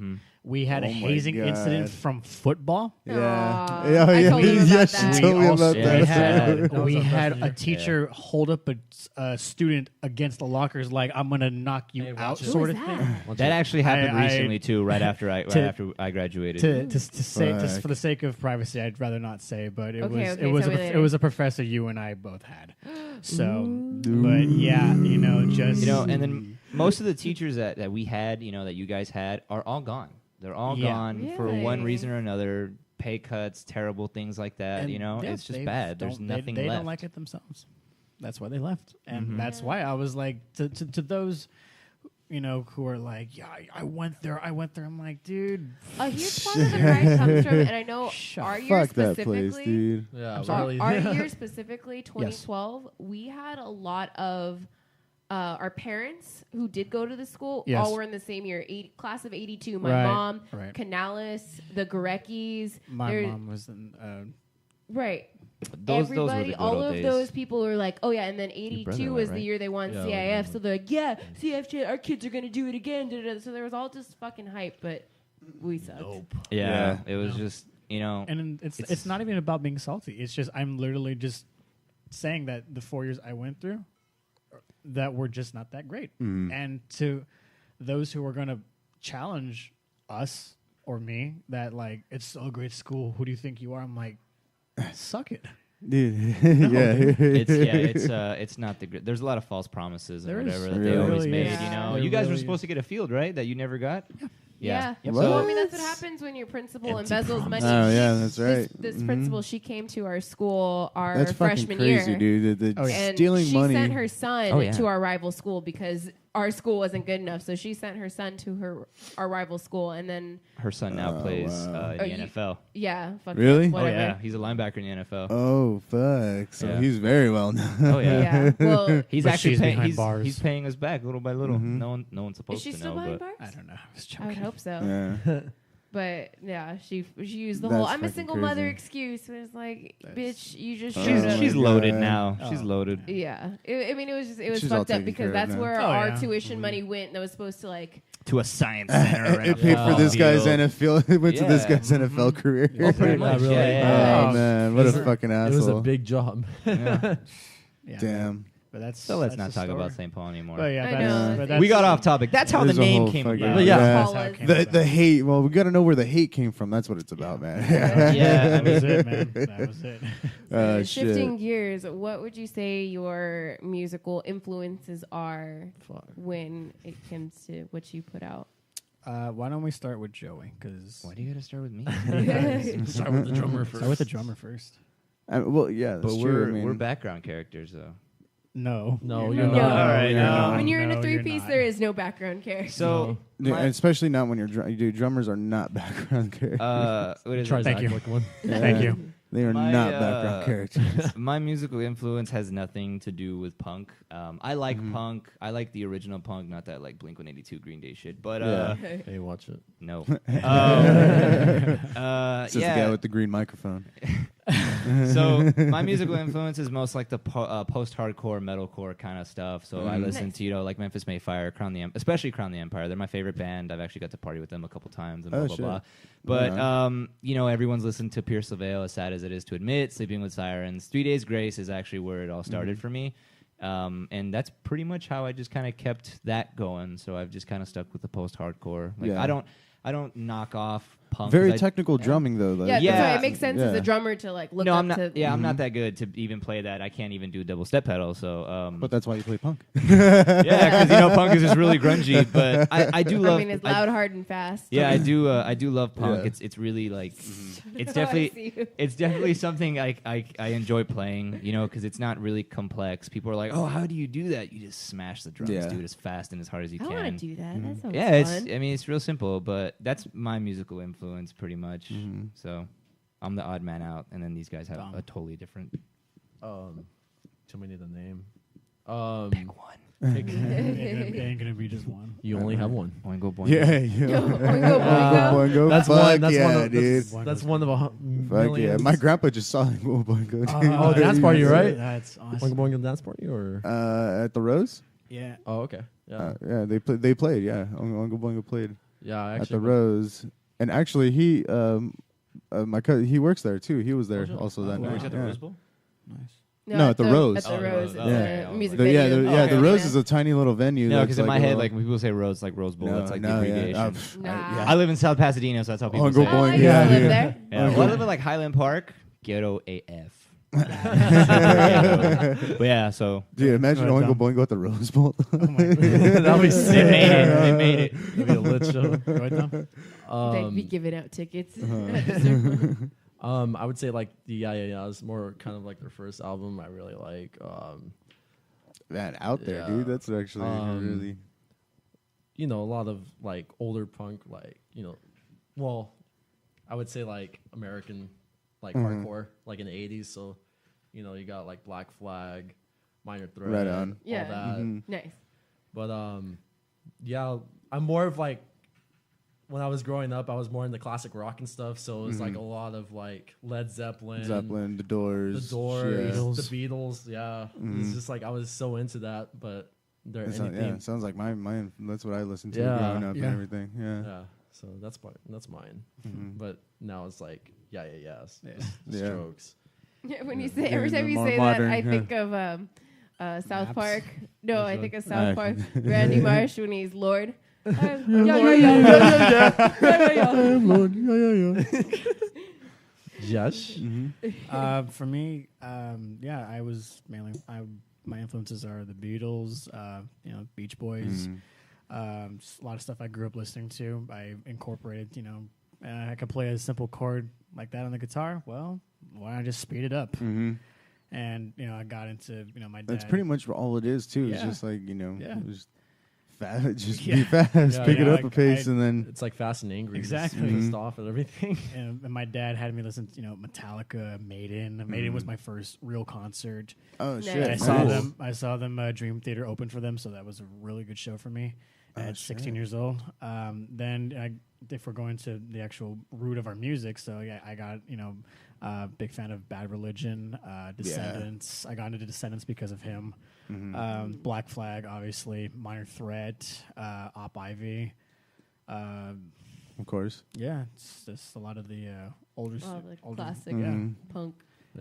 Speaker 6: We had a
Speaker 3: Oh my
Speaker 6: hazing incident
Speaker 3: God.
Speaker 6: from football.
Speaker 3: Yeah.
Speaker 1: Aw,
Speaker 3: Yeah,
Speaker 1: I
Speaker 3: yeah.
Speaker 1: told him about
Speaker 3: Yeah,
Speaker 1: that.
Speaker 3: she told me about
Speaker 4: Yeah,
Speaker 3: that.
Speaker 6: We had
Speaker 2: freshman
Speaker 6: a
Speaker 2: year.
Speaker 6: teacher hold up a student against the lockers like, I'm going to knock you out,
Speaker 2: watch it.
Speaker 6: sort
Speaker 1: Who
Speaker 6: of
Speaker 1: was
Speaker 6: thing.
Speaker 1: that?
Speaker 4: That actually happened
Speaker 6: I-
Speaker 4: recently too, right after I graduated.
Speaker 6: To say, just
Speaker 3: Fuck.
Speaker 6: for the sake of privacy, I'd rather not say, but it
Speaker 1: Okay,
Speaker 6: was
Speaker 1: okay, tell me later.
Speaker 6: it was a professor you and I both had. So, but yeah, just
Speaker 4: and then most of the teachers that we had, that you guys had, are all gone. They're all
Speaker 6: Yeah.
Speaker 4: gone for one
Speaker 1: Really?
Speaker 4: reason or another. Pay cuts, terrible things like that.
Speaker 6: And, yeah,
Speaker 4: it's just
Speaker 6: they
Speaker 4: bad. There's
Speaker 6: don't-
Speaker 4: nothing
Speaker 6: they
Speaker 4: left.
Speaker 6: don't like it themselves. That's why they left, and that's why I was like to those, who are like, yeah, I went there. I'm like, dude,
Speaker 1: A huge part of the pride comes from, and I know our year
Speaker 3: Fuck that place,
Speaker 1: specifically,
Speaker 3: dude.
Speaker 2: Yeah,
Speaker 6: I'm sorry.
Speaker 2: really.
Speaker 1: our year specifically, 2012, we had a lot of our parents who did go to the school
Speaker 6: Yes.
Speaker 1: all were in the same year, class of 82. My
Speaker 6: Right,
Speaker 1: mom,
Speaker 6: right.
Speaker 1: Canales, the Goreckis.
Speaker 6: my mom was in.
Speaker 1: Right.
Speaker 4: Those were the
Speaker 1: Everybody,
Speaker 4: good
Speaker 1: all
Speaker 4: old
Speaker 1: of
Speaker 4: days.
Speaker 1: those people were like, oh yeah, and then
Speaker 4: brother
Speaker 1: 82
Speaker 4: went,
Speaker 1: was
Speaker 4: right?
Speaker 1: the year they won
Speaker 2: Yeah, I
Speaker 1: CIF,
Speaker 2: remember.
Speaker 1: so they're like, yeah, CIF, shit, our kids are gonna do it again. Da, da, da. So there was all just fucking hype, but we sucked.
Speaker 4: Yeah,
Speaker 3: Yeah.
Speaker 4: it was just
Speaker 6: And it's not even about being salty. It's just I'm literally just saying that the 4 years I went through that were just not that great. And to those who are going to challenge us or me that like it's still a great school. Who do you think you are? I'm like, suck it.
Speaker 3: Dude. Yeah.
Speaker 4: it's not the good. There's a lot of false promises and
Speaker 6: There is.
Speaker 4: whatever that
Speaker 3: There
Speaker 4: they always
Speaker 6: really
Speaker 4: made.
Speaker 6: is.
Speaker 1: Yeah.
Speaker 4: You
Speaker 6: There
Speaker 4: guys were
Speaker 6: really
Speaker 4: supposed to get a field, right? That you never got.
Speaker 1: Yeah.
Speaker 4: Yep.
Speaker 3: What?
Speaker 1: Well, I
Speaker 4: So
Speaker 1: mean, that's what happens when your principal
Speaker 4: Empty
Speaker 1: embezzles money.
Speaker 3: Oh, yeah, that's right.
Speaker 1: This principal, she came to our school our
Speaker 3: That's fucking
Speaker 1: freshman
Speaker 3: crazy,
Speaker 1: year.
Speaker 3: dude. The
Speaker 6: Oh, yeah.
Speaker 1: And
Speaker 3: stealing
Speaker 1: she
Speaker 3: money.
Speaker 1: sent her son
Speaker 4: Oh, yeah.
Speaker 1: to our rival school because our school wasn't good enough. So she sent her son to our rival school, and then
Speaker 4: Her son now plays
Speaker 3: wow.
Speaker 4: in
Speaker 1: Oh,
Speaker 4: the
Speaker 1: you-
Speaker 4: NFL.
Speaker 1: yeah, fuck
Speaker 3: Really?
Speaker 1: it,
Speaker 3: Oh,
Speaker 4: Oh
Speaker 1: whatever.
Speaker 4: yeah, he's a linebacker in the NFL.
Speaker 3: Oh fuck! So
Speaker 4: Yeah.
Speaker 3: he's very well known.
Speaker 4: Oh yeah.
Speaker 1: Yeah. Well,
Speaker 4: He's
Speaker 6: But
Speaker 4: actually
Speaker 6: she's
Speaker 4: paying.
Speaker 6: behind bars.
Speaker 4: He's paying us back little by little. No one's supposed
Speaker 1: is she
Speaker 4: to
Speaker 1: still
Speaker 4: know.
Speaker 1: behind
Speaker 4: But
Speaker 1: bars?
Speaker 6: I don't know. I was
Speaker 1: I would
Speaker 6: joking.
Speaker 1: hope so.
Speaker 3: Yeah.
Speaker 1: But yeah, she used the
Speaker 3: That's
Speaker 1: whole "I'm a
Speaker 3: fucking
Speaker 1: single mother"
Speaker 3: crazy.
Speaker 1: excuse. It was like, bitch, you just
Speaker 3: Oh,
Speaker 1: showed up.
Speaker 4: she's
Speaker 3: my
Speaker 4: loaded
Speaker 3: God.
Speaker 4: now. She's
Speaker 6: Oh.
Speaker 4: loaded.
Speaker 1: Yeah, I mean, it was
Speaker 3: She's all
Speaker 1: fucked up
Speaker 3: taken
Speaker 1: because
Speaker 3: care of
Speaker 1: that's
Speaker 3: now.
Speaker 1: where
Speaker 6: Oh,
Speaker 1: our
Speaker 6: yeah.
Speaker 1: tuition money went. That was supposed to like.
Speaker 4: To a science center.
Speaker 3: It paid for this guy's NFL. It went to this
Speaker 4: Yeah.
Speaker 3: guy's NFL career.
Speaker 4: Oh, pretty much.
Speaker 2: really.
Speaker 4: Yeah.
Speaker 3: Oh man, what a
Speaker 6: Sure.
Speaker 3: fucking
Speaker 2: It
Speaker 3: asshole!
Speaker 2: was a big job.
Speaker 4: Yeah.
Speaker 6: Yeah.
Speaker 3: Damn.
Speaker 6: But that's
Speaker 4: So let's
Speaker 6: that's
Speaker 4: not
Speaker 6: the
Speaker 4: talk
Speaker 6: story.
Speaker 4: about St. Paul anymore.
Speaker 6: But yeah,
Speaker 1: I
Speaker 6: that's,
Speaker 1: know.
Speaker 6: but that's
Speaker 4: We got off topic. That's how
Speaker 3: There's
Speaker 4: the
Speaker 3: a
Speaker 4: name
Speaker 3: whole
Speaker 4: came
Speaker 3: fucking-
Speaker 4: about.
Speaker 2: But yeah.
Speaker 6: That's how
Speaker 1: Apaulas.
Speaker 6: it came
Speaker 3: The
Speaker 6: about.
Speaker 3: hate. Well, we got to know where the hate came from. That's what it's about, man.
Speaker 4: Yeah,
Speaker 6: That was it, man. That was it.
Speaker 1: Shifting
Speaker 3: Shit.
Speaker 1: gears, what would you say your musical influences are when it comes to what you put out?
Speaker 6: Why don't we start with Joey? Because
Speaker 4: Why do you got to start with me?
Speaker 2: Start with the drummer first.
Speaker 6: start with the drummer first.
Speaker 3: Well, yeah, that's
Speaker 4: But
Speaker 3: true. I mean,
Speaker 4: we're background characters though.
Speaker 6: No,
Speaker 2: No,
Speaker 6: you're
Speaker 2: you're
Speaker 1: not.
Speaker 6: not.
Speaker 1: All
Speaker 4: right, no.
Speaker 1: When you're in a
Speaker 6: No,
Speaker 1: three-piece,
Speaker 6: not.
Speaker 1: there is no background character.
Speaker 4: So
Speaker 3: Yeah,
Speaker 4: my-
Speaker 3: and especially not when you're dude. Drummers are not background characters.
Speaker 4: what is
Speaker 2: Tries
Speaker 4: it?
Speaker 2: to
Speaker 6: Thank
Speaker 2: act
Speaker 6: you.
Speaker 2: like one.
Speaker 6: Thank you.
Speaker 3: They are
Speaker 4: my,
Speaker 3: not background characters.
Speaker 4: My musical influence has nothing to do with punk. I like punk. I like the original punk, not that like Blink-182 Green Day shit. But
Speaker 2: Yeah. Hey, watch it.
Speaker 4: no.
Speaker 3: Says the guy
Speaker 4: yeah.
Speaker 3: with the green microphone.
Speaker 4: So my musical influence is most like the post-hardcore, metalcore kind of stuff. So I listen
Speaker 1: Nice.
Speaker 4: to like Memphis Mayfire, especially Crown the Empire. They're my favorite band. I've actually got to party with them a couple times and blah blah
Speaker 3: shit.
Speaker 4: blah. But everyone's listened to Pierce LaVale, as sad as it is to admit. Sleeping with Sirens. 3 Days Grace is actually where it all started for me. And that's pretty much how I just kind of kept that going. So I've just kind of stuck with the post-hardcore. Like I don't knock off punk.
Speaker 3: Very technical drumming though. Like,
Speaker 1: Yeah,
Speaker 4: Yeah.
Speaker 1: that's why it makes sense as
Speaker 3: Yeah.
Speaker 1: a drummer to like look
Speaker 4: No,
Speaker 1: up
Speaker 4: I'm not.
Speaker 1: to.
Speaker 4: Yeah, I'm not that good to even play that. I can't even do double step pedal. So,
Speaker 3: But that's why you play punk.
Speaker 4: yeah, because punk is just really grungy. But I do love.
Speaker 1: I mean, it's loud, hard, and fast.
Speaker 4: Yeah, I do. I do love punk.
Speaker 3: Yeah.
Speaker 4: It's really like it's
Speaker 1: I
Speaker 4: definitely
Speaker 1: see you.
Speaker 4: it's definitely something I enjoy playing. Because it's not really complex. People are like, oh, how do you do that? You just smash the drums,
Speaker 3: Yeah.
Speaker 4: do it as fast and as hard as you
Speaker 1: I
Speaker 4: can.
Speaker 1: want to do that. That sounds
Speaker 4: Yeah,
Speaker 1: fun.
Speaker 4: it's real simple, but that's my musical influence pretty much. So I'm the odd man out, and then these guys have
Speaker 6: Dumb.
Speaker 4: a totally different.
Speaker 2: Too many to name.
Speaker 4: Pick one.
Speaker 6: It ain't gonna be just one.
Speaker 2: You only have one.
Speaker 4: Boingo boingo.
Speaker 3: Yeah,
Speaker 1: Boingo, boingo.
Speaker 3: Boingo.
Speaker 2: That's
Speaker 3: Fuck
Speaker 2: one. That's
Speaker 3: yeah,
Speaker 2: one. Of,
Speaker 3: dude.
Speaker 2: that's one of a
Speaker 3: Fuck yeah.
Speaker 2: millions.
Speaker 3: My grandpa just saw like, whoa, Boingo.
Speaker 2: Oh, dance party, right?
Speaker 6: That's
Speaker 2: Boingo
Speaker 6: awesome.
Speaker 2: Boingo dance party or?
Speaker 3: At the Rose?
Speaker 6: Yeah.
Speaker 2: Oh, okay. Yeah.
Speaker 3: Yeah, they played, yeah. Oingo Boingo played
Speaker 2: Yeah. I
Speaker 3: at
Speaker 2: actually
Speaker 3: the Rose. And actually, he, my cousin, he works there too. He was there
Speaker 2: shit.
Speaker 3: also that
Speaker 6: wow.
Speaker 3: night.
Speaker 6: Works
Speaker 4: at the
Speaker 3: yeah.
Speaker 4: Rose Bowl?
Speaker 3: No, at the Rose.
Speaker 1: At the
Speaker 4: Oh,
Speaker 1: Rose.
Speaker 4: the
Speaker 1: It's
Speaker 4: Rose.
Speaker 1: a
Speaker 4: Okay.
Speaker 1: music
Speaker 3: The,
Speaker 1: video.
Speaker 3: yeah, the
Speaker 4: okay.
Speaker 3: Rose is a tiny little venue.
Speaker 4: No,
Speaker 3: that's
Speaker 4: because in
Speaker 3: like
Speaker 4: my
Speaker 3: a-
Speaker 4: head, like when people say Rose, like Rose Bowl,
Speaker 3: No,
Speaker 4: it's like
Speaker 3: no,
Speaker 4: abbreviation.
Speaker 1: Nah.
Speaker 4: I live in South Pasadena, so that's how people
Speaker 3: Oingo
Speaker 4: say it.
Speaker 1: Oh, I
Speaker 3: Boingo.
Speaker 1: used
Speaker 3: Yeah,
Speaker 1: to live
Speaker 3: dude.
Speaker 1: there.
Speaker 4: Yeah, well, I live in like Highland Park, ghetto AF. But yeah, so
Speaker 3: Dude, imagine
Speaker 6: Right,
Speaker 3: Oingo
Speaker 6: Tom.
Speaker 3: Boingo at the Rose Bowl.
Speaker 2: That'll be sick.
Speaker 4: they made it. They made it.
Speaker 2: It'll be a lit show.
Speaker 6: Go ahead, Tom.
Speaker 1: They'd be giving out tickets.
Speaker 2: I would say like the Yeah is more kind of like their first album. I really like.
Speaker 3: Man, out there,
Speaker 2: Yeah.
Speaker 3: dude. That's actually really.
Speaker 2: A lot of like older punk, like well, I would say like American, like hardcore, like in the '80s. So, you got like Black Flag, Minor Threat,
Speaker 3: Right on.
Speaker 1: Yeah.
Speaker 2: all that.
Speaker 1: Nice.
Speaker 2: But yeah, I'm more of like when I was growing up, I was more into classic rock and stuff. So it was like a lot of like Led Zeppelin,
Speaker 3: Zeppelin, The Doors.
Speaker 2: the Doors,
Speaker 3: yeah.
Speaker 2: the Beatles. Yeah, it's just like I was so into that, but there
Speaker 3: It
Speaker 2: anything.
Speaker 3: sounds like mine. That's what I listened to
Speaker 2: Yeah.
Speaker 3: growing up
Speaker 6: Yeah.
Speaker 3: and everything. Yeah.
Speaker 2: Yeah, so that's mine. But now it's like yes,
Speaker 3: Yeah.
Speaker 2: Strokes.
Speaker 1: Yeah, when you say
Speaker 3: Yeah,
Speaker 1: every time you
Speaker 3: more
Speaker 1: say
Speaker 3: modern,
Speaker 1: that, I
Speaker 3: yeah.
Speaker 1: think of South
Speaker 6: Maps.
Speaker 1: Park. No, I think of South
Speaker 3: Uh,
Speaker 1: Park. Randy Marsh when he's Lord.
Speaker 2: Yes.
Speaker 6: For me, I was mainly my influences are the Beatles, Beach Boys, just a lot of stuff I grew up listening to. I incorporated, I could play a simple chord like that on the guitar. Well, why not just speed it up? And I got into my dad.
Speaker 3: That's pretty much all it is too. It's
Speaker 6: Yeah.
Speaker 3: just like
Speaker 6: Yeah.
Speaker 3: just fast, just
Speaker 6: Yeah.
Speaker 3: be fast,
Speaker 2: Yeah,
Speaker 3: pick it
Speaker 6: yeah,
Speaker 3: up a pace, and then
Speaker 2: It's like Fast and Angry.
Speaker 6: Exactly.
Speaker 2: Just pissed off at everything.
Speaker 6: And my dad had me listen to Metallica, Maiden. Maiden was my first real concert.
Speaker 3: oh
Speaker 1: Nice.
Speaker 3: shit,
Speaker 6: I
Speaker 1: Nice.
Speaker 6: saw them. I saw them. Dream Theater open for them, so that was a really good show for me at
Speaker 3: shit.
Speaker 6: 16 years old. If we're going to the actual root of our music, so yeah, I got big fan of Bad Religion, Descendants. I got into Descendants because of him. Black Flag, obviously, Minor Threat, Op Ivy.
Speaker 3: Of course.
Speaker 6: Yeah, it's just a lot of the older,
Speaker 1: All the
Speaker 6: older
Speaker 1: classic punk.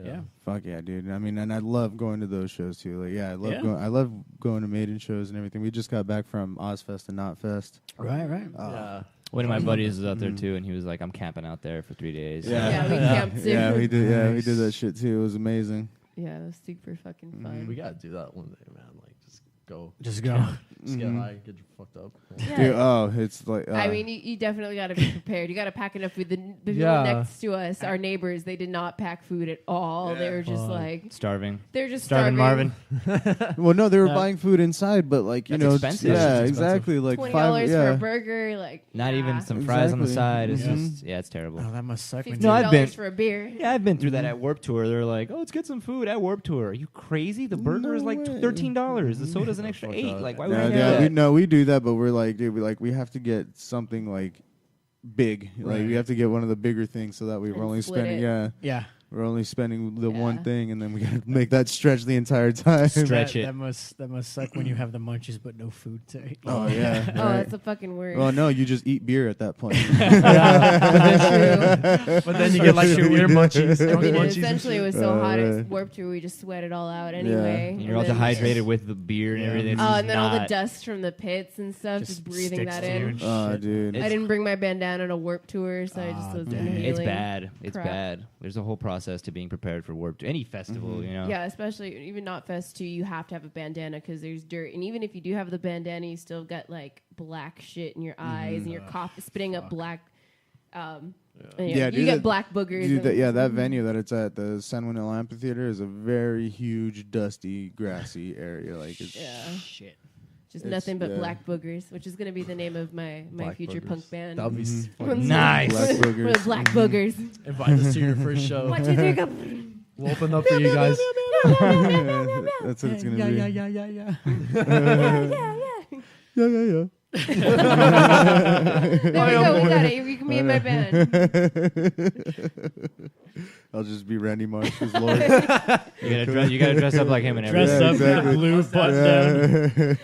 Speaker 6: Yeah.
Speaker 3: Fuck yeah, dude. I mean, and I love going to those shows too. Like, yeah,
Speaker 6: Yeah.
Speaker 3: I love going to Maiden shows and everything. We just got back from Ozfest and Knotfest.
Speaker 6: Right.
Speaker 2: Yeah.
Speaker 4: One of my buddies was out there too, and he was like, "I'm camping out there for 3 days."
Speaker 1: Yeah, we camped too.
Speaker 3: Yeah, we did. Yeah, we did that shit too. It was amazing.
Speaker 1: Yeah, it was super fucking fun.
Speaker 2: We gotta do that one day, man. Like just go,
Speaker 6: Just go.
Speaker 2: just get high, get fucked up.
Speaker 1: Yeah.
Speaker 3: Dude, oh, it's like.
Speaker 1: I mean, you definitely got to be prepared. You got to pack enough food. The people
Speaker 2: Yeah.
Speaker 1: next to us, our neighbors, they did not pack food at all. They were just like,
Speaker 4: Starving.
Speaker 1: they're just
Speaker 4: Starving
Speaker 1: starving.
Speaker 4: Marvin.
Speaker 3: well, no, they were
Speaker 6: Yeah.
Speaker 3: buying food inside, but like
Speaker 4: That's
Speaker 3: know,
Speaker 4: expensive.
Speaker 3: yeah,
Speaker 2: That's expensive.
Speaker 3: exactly, like
Speaker 1: $20
Speaker 3: $5.
Speaker 1: for a
Speaker 3: Yeah,
Speaker 1: burger, like
Speaker 4: Not
Speaker 1: nah.
Speaker 4: even some fries on the
Speaker 3: Exactly.
Speaker 4: side. It's
Speaker 3: Mhm.
Speaker 4: just it's terrible.
Speaker 6: Oh, that must suck. when
Speaker 1: $15
Speaker 6: you-
Speaker 4: No, I've been-
Speaker 1: for a beer.
Speaker 4: Yeah, I've been through that at Warped Tour. They're like, "Oh, let's get some food at Warped Tour." Are you crazy? The burger
Speaker 3: No
Speaker 4: is like
Speaker 3: way.
Speaker 4: $13. The soda's an extra
Speaker 2: fuck
Speaker 4: $8.
Speaker 2: that.
Speaker 4: Like, why would I
Speaker 3: yeah,
Speaker 4: do
Speaker 3: yeah,
Speaker 4: that?
Speaker 3: we do that, but we're like, dude, we have to get something like big. Like we
Speaker 6: Right.
Speaker 3: have to get one of the bigger things so that we're
Speaker 1: And
Speaker 3: only
Speaker 1: split
Speaker 3: spending.
Speaker 1: it.
Speaker 3: Yeah,
Speaker 6: Yeah.
Speaker 3: We're only spending the
Speaker 1: Yeah.
Speaker 3: one thing, and then we gotta make that stretch the entire time.
Speaker 4: Stretch it.
Speaker 6: That must suck when you have the munchies but no food to eat.
Speaker 3: Oh yeah.
Speaker 1: Oh,
Speaker 3: right.
Speaker 1: that's the fucking word.
Speaker 3: Well, no, you just eat beer at that point.
Speaker 2: But then you get like your ear munchies.
Speaker 1: I mean,
Speaker 2: munchies and
Speaker 1: essentially, it
Speaker 2: shit.
Speaker 1: was so hot
Speaker 3: right.
Speaker 1: at Warped Tour, we just sweat it all out anyway.
Speaker 4: And you're all
Speaker 1: then-
Speaker 4: dehydrated with the beer and
Speaker 6: Yeah.
Speaker 4: everything. It's
Speaker 1: Oh,
Speaker 4: just
Speaker 1: and then all the
Speaker 4: not-
Speaker 1: dust from the pits and stuff, just breathing
Speaker 6: sticks
Speaker 1: that
Speaker 6: to you
Speaker 1: in.
Speaker 6: and
Speaker 3: Oh,
Speaker 6: shit.
Speaker 3: dude.
Speaker 1: I didn't bring my bandana to Warped Tour, so I just
Speaker 6: Ah,
Speaker 1: was
Speaker 6: dang.
Speaker 1: inhaling.
Speaker 4: It's bad. It's
Speaker 1: crap.
Speaker 4: bad. There's a whole process to being prepared for Warped. Any festival, you know.
Speaker 1: Yeah, especially even not Fest 2, you have to have a bandana because there's dirt. And even if you do have the bandana, you still got like black shit in your eyes and your cough spitting up black. And
Speaker 3: Yeah,
Speaker 1: you
Speaker 3: dude,
Speaker 1: get
Speaker 3: that-
Speaker 1: black boogers.
Speaker 3: Dude,
Speaker 1: and-
Speaker 3: that venue that it's at, the San Juan Amphitheater, is a very huge, dusty, grassy area. Like, it's,
Speaker 1: Yeah,
Speaker 6: Shit.
Speaker 1: just
Speaker 3: It's-
Speaker 1: nothing but
Speaker 3: yeah.
Speaker 1: black boogers, which is going to be the name of my
Speaker 2: Black
Speaker 1: future
Speaker 2: boogers.
Speaker 1: punk band.
Speaker 2: That would be
Speaker 1: One's
Speaker 4: Nice.
Speaker 3: Black
Speaker 1: With
Speaker 3: boogers.
Speaker 1: black boogers.
Speaker 2: invite us to your first show.
Speaker 1: What do you think of?
Speaker 2: We'll open up for you guys.
Speaker 3: That's what it's gonna be.
Speaker 6: Yeah.
Speaker 1: Yeah.
Speaker 3: Yeah, yeah, yeah.
Speaker 1: There we go. We got it. You can be in my band.
Speaker 3: I'll just be Randy Marsh's Lord.
Speaker 4: You gotta dress up like him and
Speaker 6: Dress
Speaker 4: everything.
Speaker 6: up
Speaker 3: exactly.
Speaker 6: blue button down.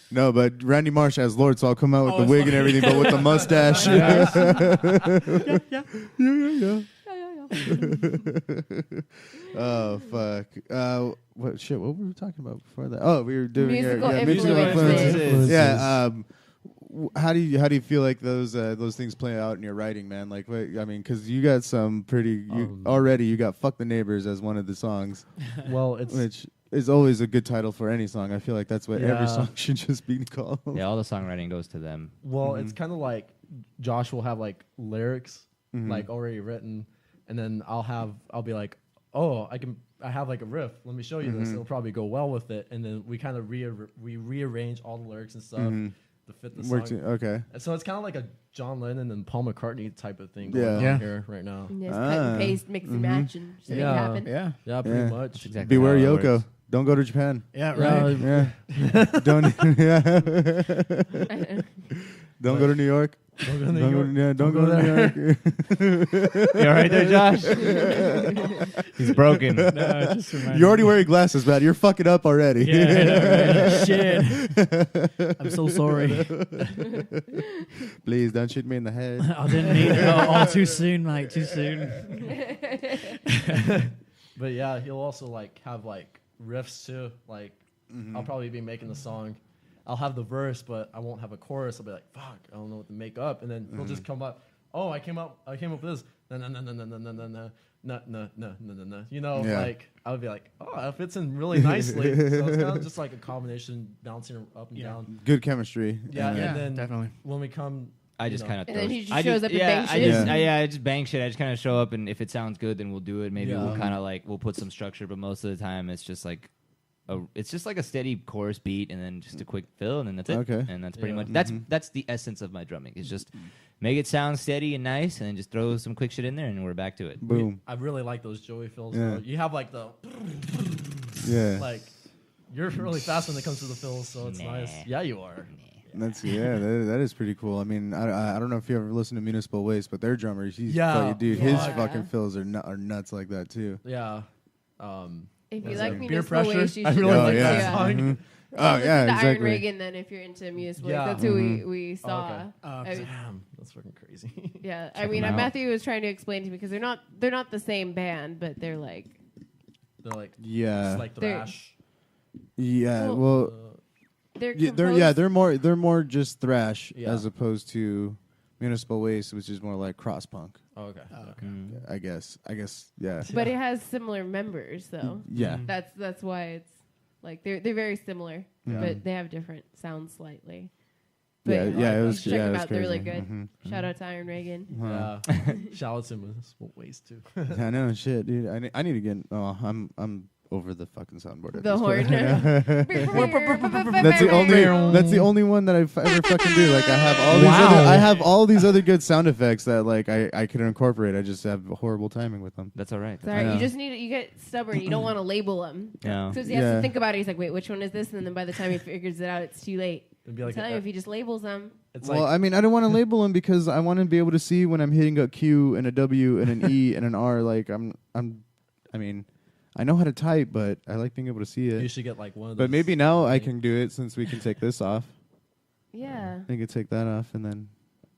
Speaker 3: No, but Randy Marsh as Lord, so I'll come out with
Speaker 6: Oh,
Speaker 3: the
Speaker 6: it's
Speaker 3: wig
Speaker 6: like-
Speaker 3: and everything, but with the mustache. Yeah. Oh fuck! What shit? What were we talking about before that? Oh, we were doing
Speaker 1: Musical
Speaker 3: musical
Speaker 1: influences.
Speaker 3: influences. Yeah. How do you feel like those things play out in your writing, man? Like, what, I mean, because you got some pretty already. You got "Fuck the Neighbors" as one of the songs,
Speaker 2: Well, it's
Speaker 3: which is always a good title for any song. I feel like that's what
Speaker 2: Yeah.
Speaker 3: every song should just be called.
Speaker 4: Yeah, all the songwriting goes to them.
Speaker 2: well, it's kind of like Josh will have like lyrics
Speaker 3: Mm-hmm.
Speaker 2: like already written, and then I'll be like, oh, I have like a riff. Let me show you
Speaker 3: Mm-hmm.
Speaker 2: this. It'll probably go well with it, and then we kind of rearrange all the lyrics and stuff to fit the
Speaker 3: Works.
Speaker 2: song.
Speaker 3: Okay.
Speaker 2: And so it's kind of like a John Lennon and Paul McCartney type of thing
Speaker 3: Yeah.
Speaker 2: going
Speaker 6: Yeah.
Speaker 2: on here right now.
Speaker 1: Just cut and paste, mix and match, and just make it
Speaker 2: Yeah.
Speaker 1: happen.
Speaker 6: Yeah.
Speaker 2: Yeah, pretty
Speaker 3: Yeah.
Speaker 2: much.
Speaker 4: Exactly.
Speaker 3: Beware
Speaker 4: how it
Speaker 3: Yoko.
Speaker 4: works.
Speaker 3: Don't go to Japan.
Speaker 6: Yeah, right.
Speaker 2: Yeah,
Speaker 3: Yeah. Don't. Yeah. Don't go to New York.
Speaker 2: don't go to New York.
Speaker 3: Don't go to New York.
Speaker 4: You all right there, Josh? He's broken.
Speaker 6: No, it just reminds
Speaker 3: You're already
Speaker 6: me.
Speaker 3: wearing glasses, man. You're fucking up already.
Speaker 6: Yeah, I know, right? Shit. I'm so sorry.
Speaker 3: Please don't shoot me in the head.
Speaker 6: I didn't need it. All too soon, mate. Too soon.
Speaker 2: But yeah, he'll also like have like riffs too. Like I'll probably be making the song. I'll have the verse, but I won't have a chorus. I'll be like, fuck, I don't know what to make up. And then he'll just come up. Oh, I came up with this. No. You know,
Speaker 3: Yeah.
Speaker 2: like I would be like, oh, it fits in really nicely. So it's kind of just like a combination, bouncing up and down.
Speaker 3: Good chemistry.
Speaker 2: Yeah,
Speaker 6: Yeah,
Speaker 2: and then
Speaker 6: definitely.
Speaker 2: when we come,
Speaker 4: I just kind of.
Speaker 1: And then he just shows up and bangs
Speaker 4: I
Speaker 1: shit.
Speaker 4: just,
Speaker 3: Yeah.
Speaker 4: I just bang shit. I just kind of show up, and if it sounds good, then we'll do it. Maybe
Speaker 2: Yeah.
Speaker 4: we'll kind of like we'll put some structure, but most of the time it's just like it's just like a steady chorus beat, and then just a quick fill, and then that's it.
Speaker 3: Okay.
Speaker 4: And that's pretty
Speaker 2: Yeah.
Speaker 4: much that's the essence of my drumming. It's just make it sound steady and nice, and then just throw some quick shit in there, and we're back to it.
Speaker 3: Boom.
Speaker 2: I really like those Joey fills.
Speaker 3: Yeah.
Speaker 2: Though. You have like the
Speaker 3: Yeah.
Speaker 2: like you're really fast when it comes to the fills, so it's
Speaker 4: Nah.
Speaker 2: nice. Yeah, you are.
Speaker 3: That is pretty cool. I mean, I don't know if you ever listened to Municipal Waste, but their drummer, he's
Speaker 2: Yeah.
Speaker 3: fucking, dude, his
Speaker 1: Yeah.
Speaker 3: fucking fills are nuts like that too.
Speaker 2: Yeah.
Speaker 1: If you
Speaker 2: What's
Speaker 1: like
Speaker 2: that?
Speaker 1: municipal
Speaker 2: Peer
Speaker 1: waste, you
Speaker 2: pressure? I
Speaker 1: should
Speaker 2: really
Speaker 3: Oh,
Speaker 2: like
Speaker 3: yeah.
Speaker 2: that song.
Speaker 3: Mhm.
Speaker 1: Well,
Speaker 3: Oh
Speaker 1: listen
Speaker 3: yeah,
Speaker 1: to Iron
Speaker 3: exactly.
Speaker 1: Reagan then if you're into municipal
Speaker 2: Yeah.
Speaker 1: waste. That's who we saw.
Speaker 2: okay.
Speaker 6: Oh,
Speaker 1: I-
Speaker 2: Damn, that's fucking crazy.
Speaker 1: yeah, I
Speaker 4: Check
Speaker 1: mean,
Speaker 4: them out.
Speaker 1: Matthew was trying to explain to me because they're not the same band, but they're like
Speaker 2: They're like
Speaker 3: Yeah.
Speaker 2: it's like
Speaker 1: They're-
Speaker 2: thrash.
Speaker 3: Yeah.
Speaker 1: Well,
Speaker 3: Well,
Speaker 1: they're
Speaker 3: they're more just thrash
Speaker 2: Yeah.
Speaker 3: as opposed to Municipal Waste, which is more like cross punk.
Speaker 2: Oh, okay.
Speaker 3: I guess. Yeah.
Speaker 1: but it has similar members though.
Speaker 3: Yeah.
Speaker 1: That's why it's like they're very similar,
Speaker 3: Yeah.
Speaker 1: but they have different sounds slightly.
Speaker 3: Yeah,
Speaker 1: But
Speaker 3: yeah, it
Speaker 1: you
Speaker 3: was-
Speaker 1: should check
Speaker 3: yeah, it
Speaker 1: them
Speaker 3: was
Speaker 1: out. They're really
Speaker 3: crazy.
Speaker 1: good.
Speaker 3: Mhm.
Speaker 1: Shout out to Iron Reagan.
Speaker 2: Yeah. Shout out to Municipal Waste too.
Speaker 3: I know, shit, dude. I need to get. Oh, I'm over the fucking soundboard. At
Speaker 1: The
Speaker 3: this
Speaker 1: horn.
Speaker 3: point. That's the only one that I've ever fucking do. Like I have all these other good sound effects that like I could incorporate. I just have horrible timing with them.
Speaker 4: That's all right.
Speaker 1: Sorry,
Speaker 3: Yeah.
Speaker 1: you just need you get stubborn. You don't want to label them.
Speaker 4: Yeah.
Speaker 1: Because he has
Speaker 3: Yeah.
Speaker 1: to think about it. He's like, wait, which one is this? And then by the time he figures it out, it's too late.
Speaker 2: It'd be
Speaker 1: I'm
Speaker 2: like
Speaker 1: telling you, if he just labels them,
Speaker 2: It's
Speaker 3: Well,
Speaker 2: like,
Speaker 3: I mean, I don't want to label them because I want to be able to see when I'm hitting a Q and a W and an E and an R. Like I mean, I know how to type, but I like being able to see it.
Speaker 2: you should get like one of those.
Speaker 3: But maybe now I can do it since we can take this off.
Speaker 1: Yeah.
Speaker 3: I can take that off and then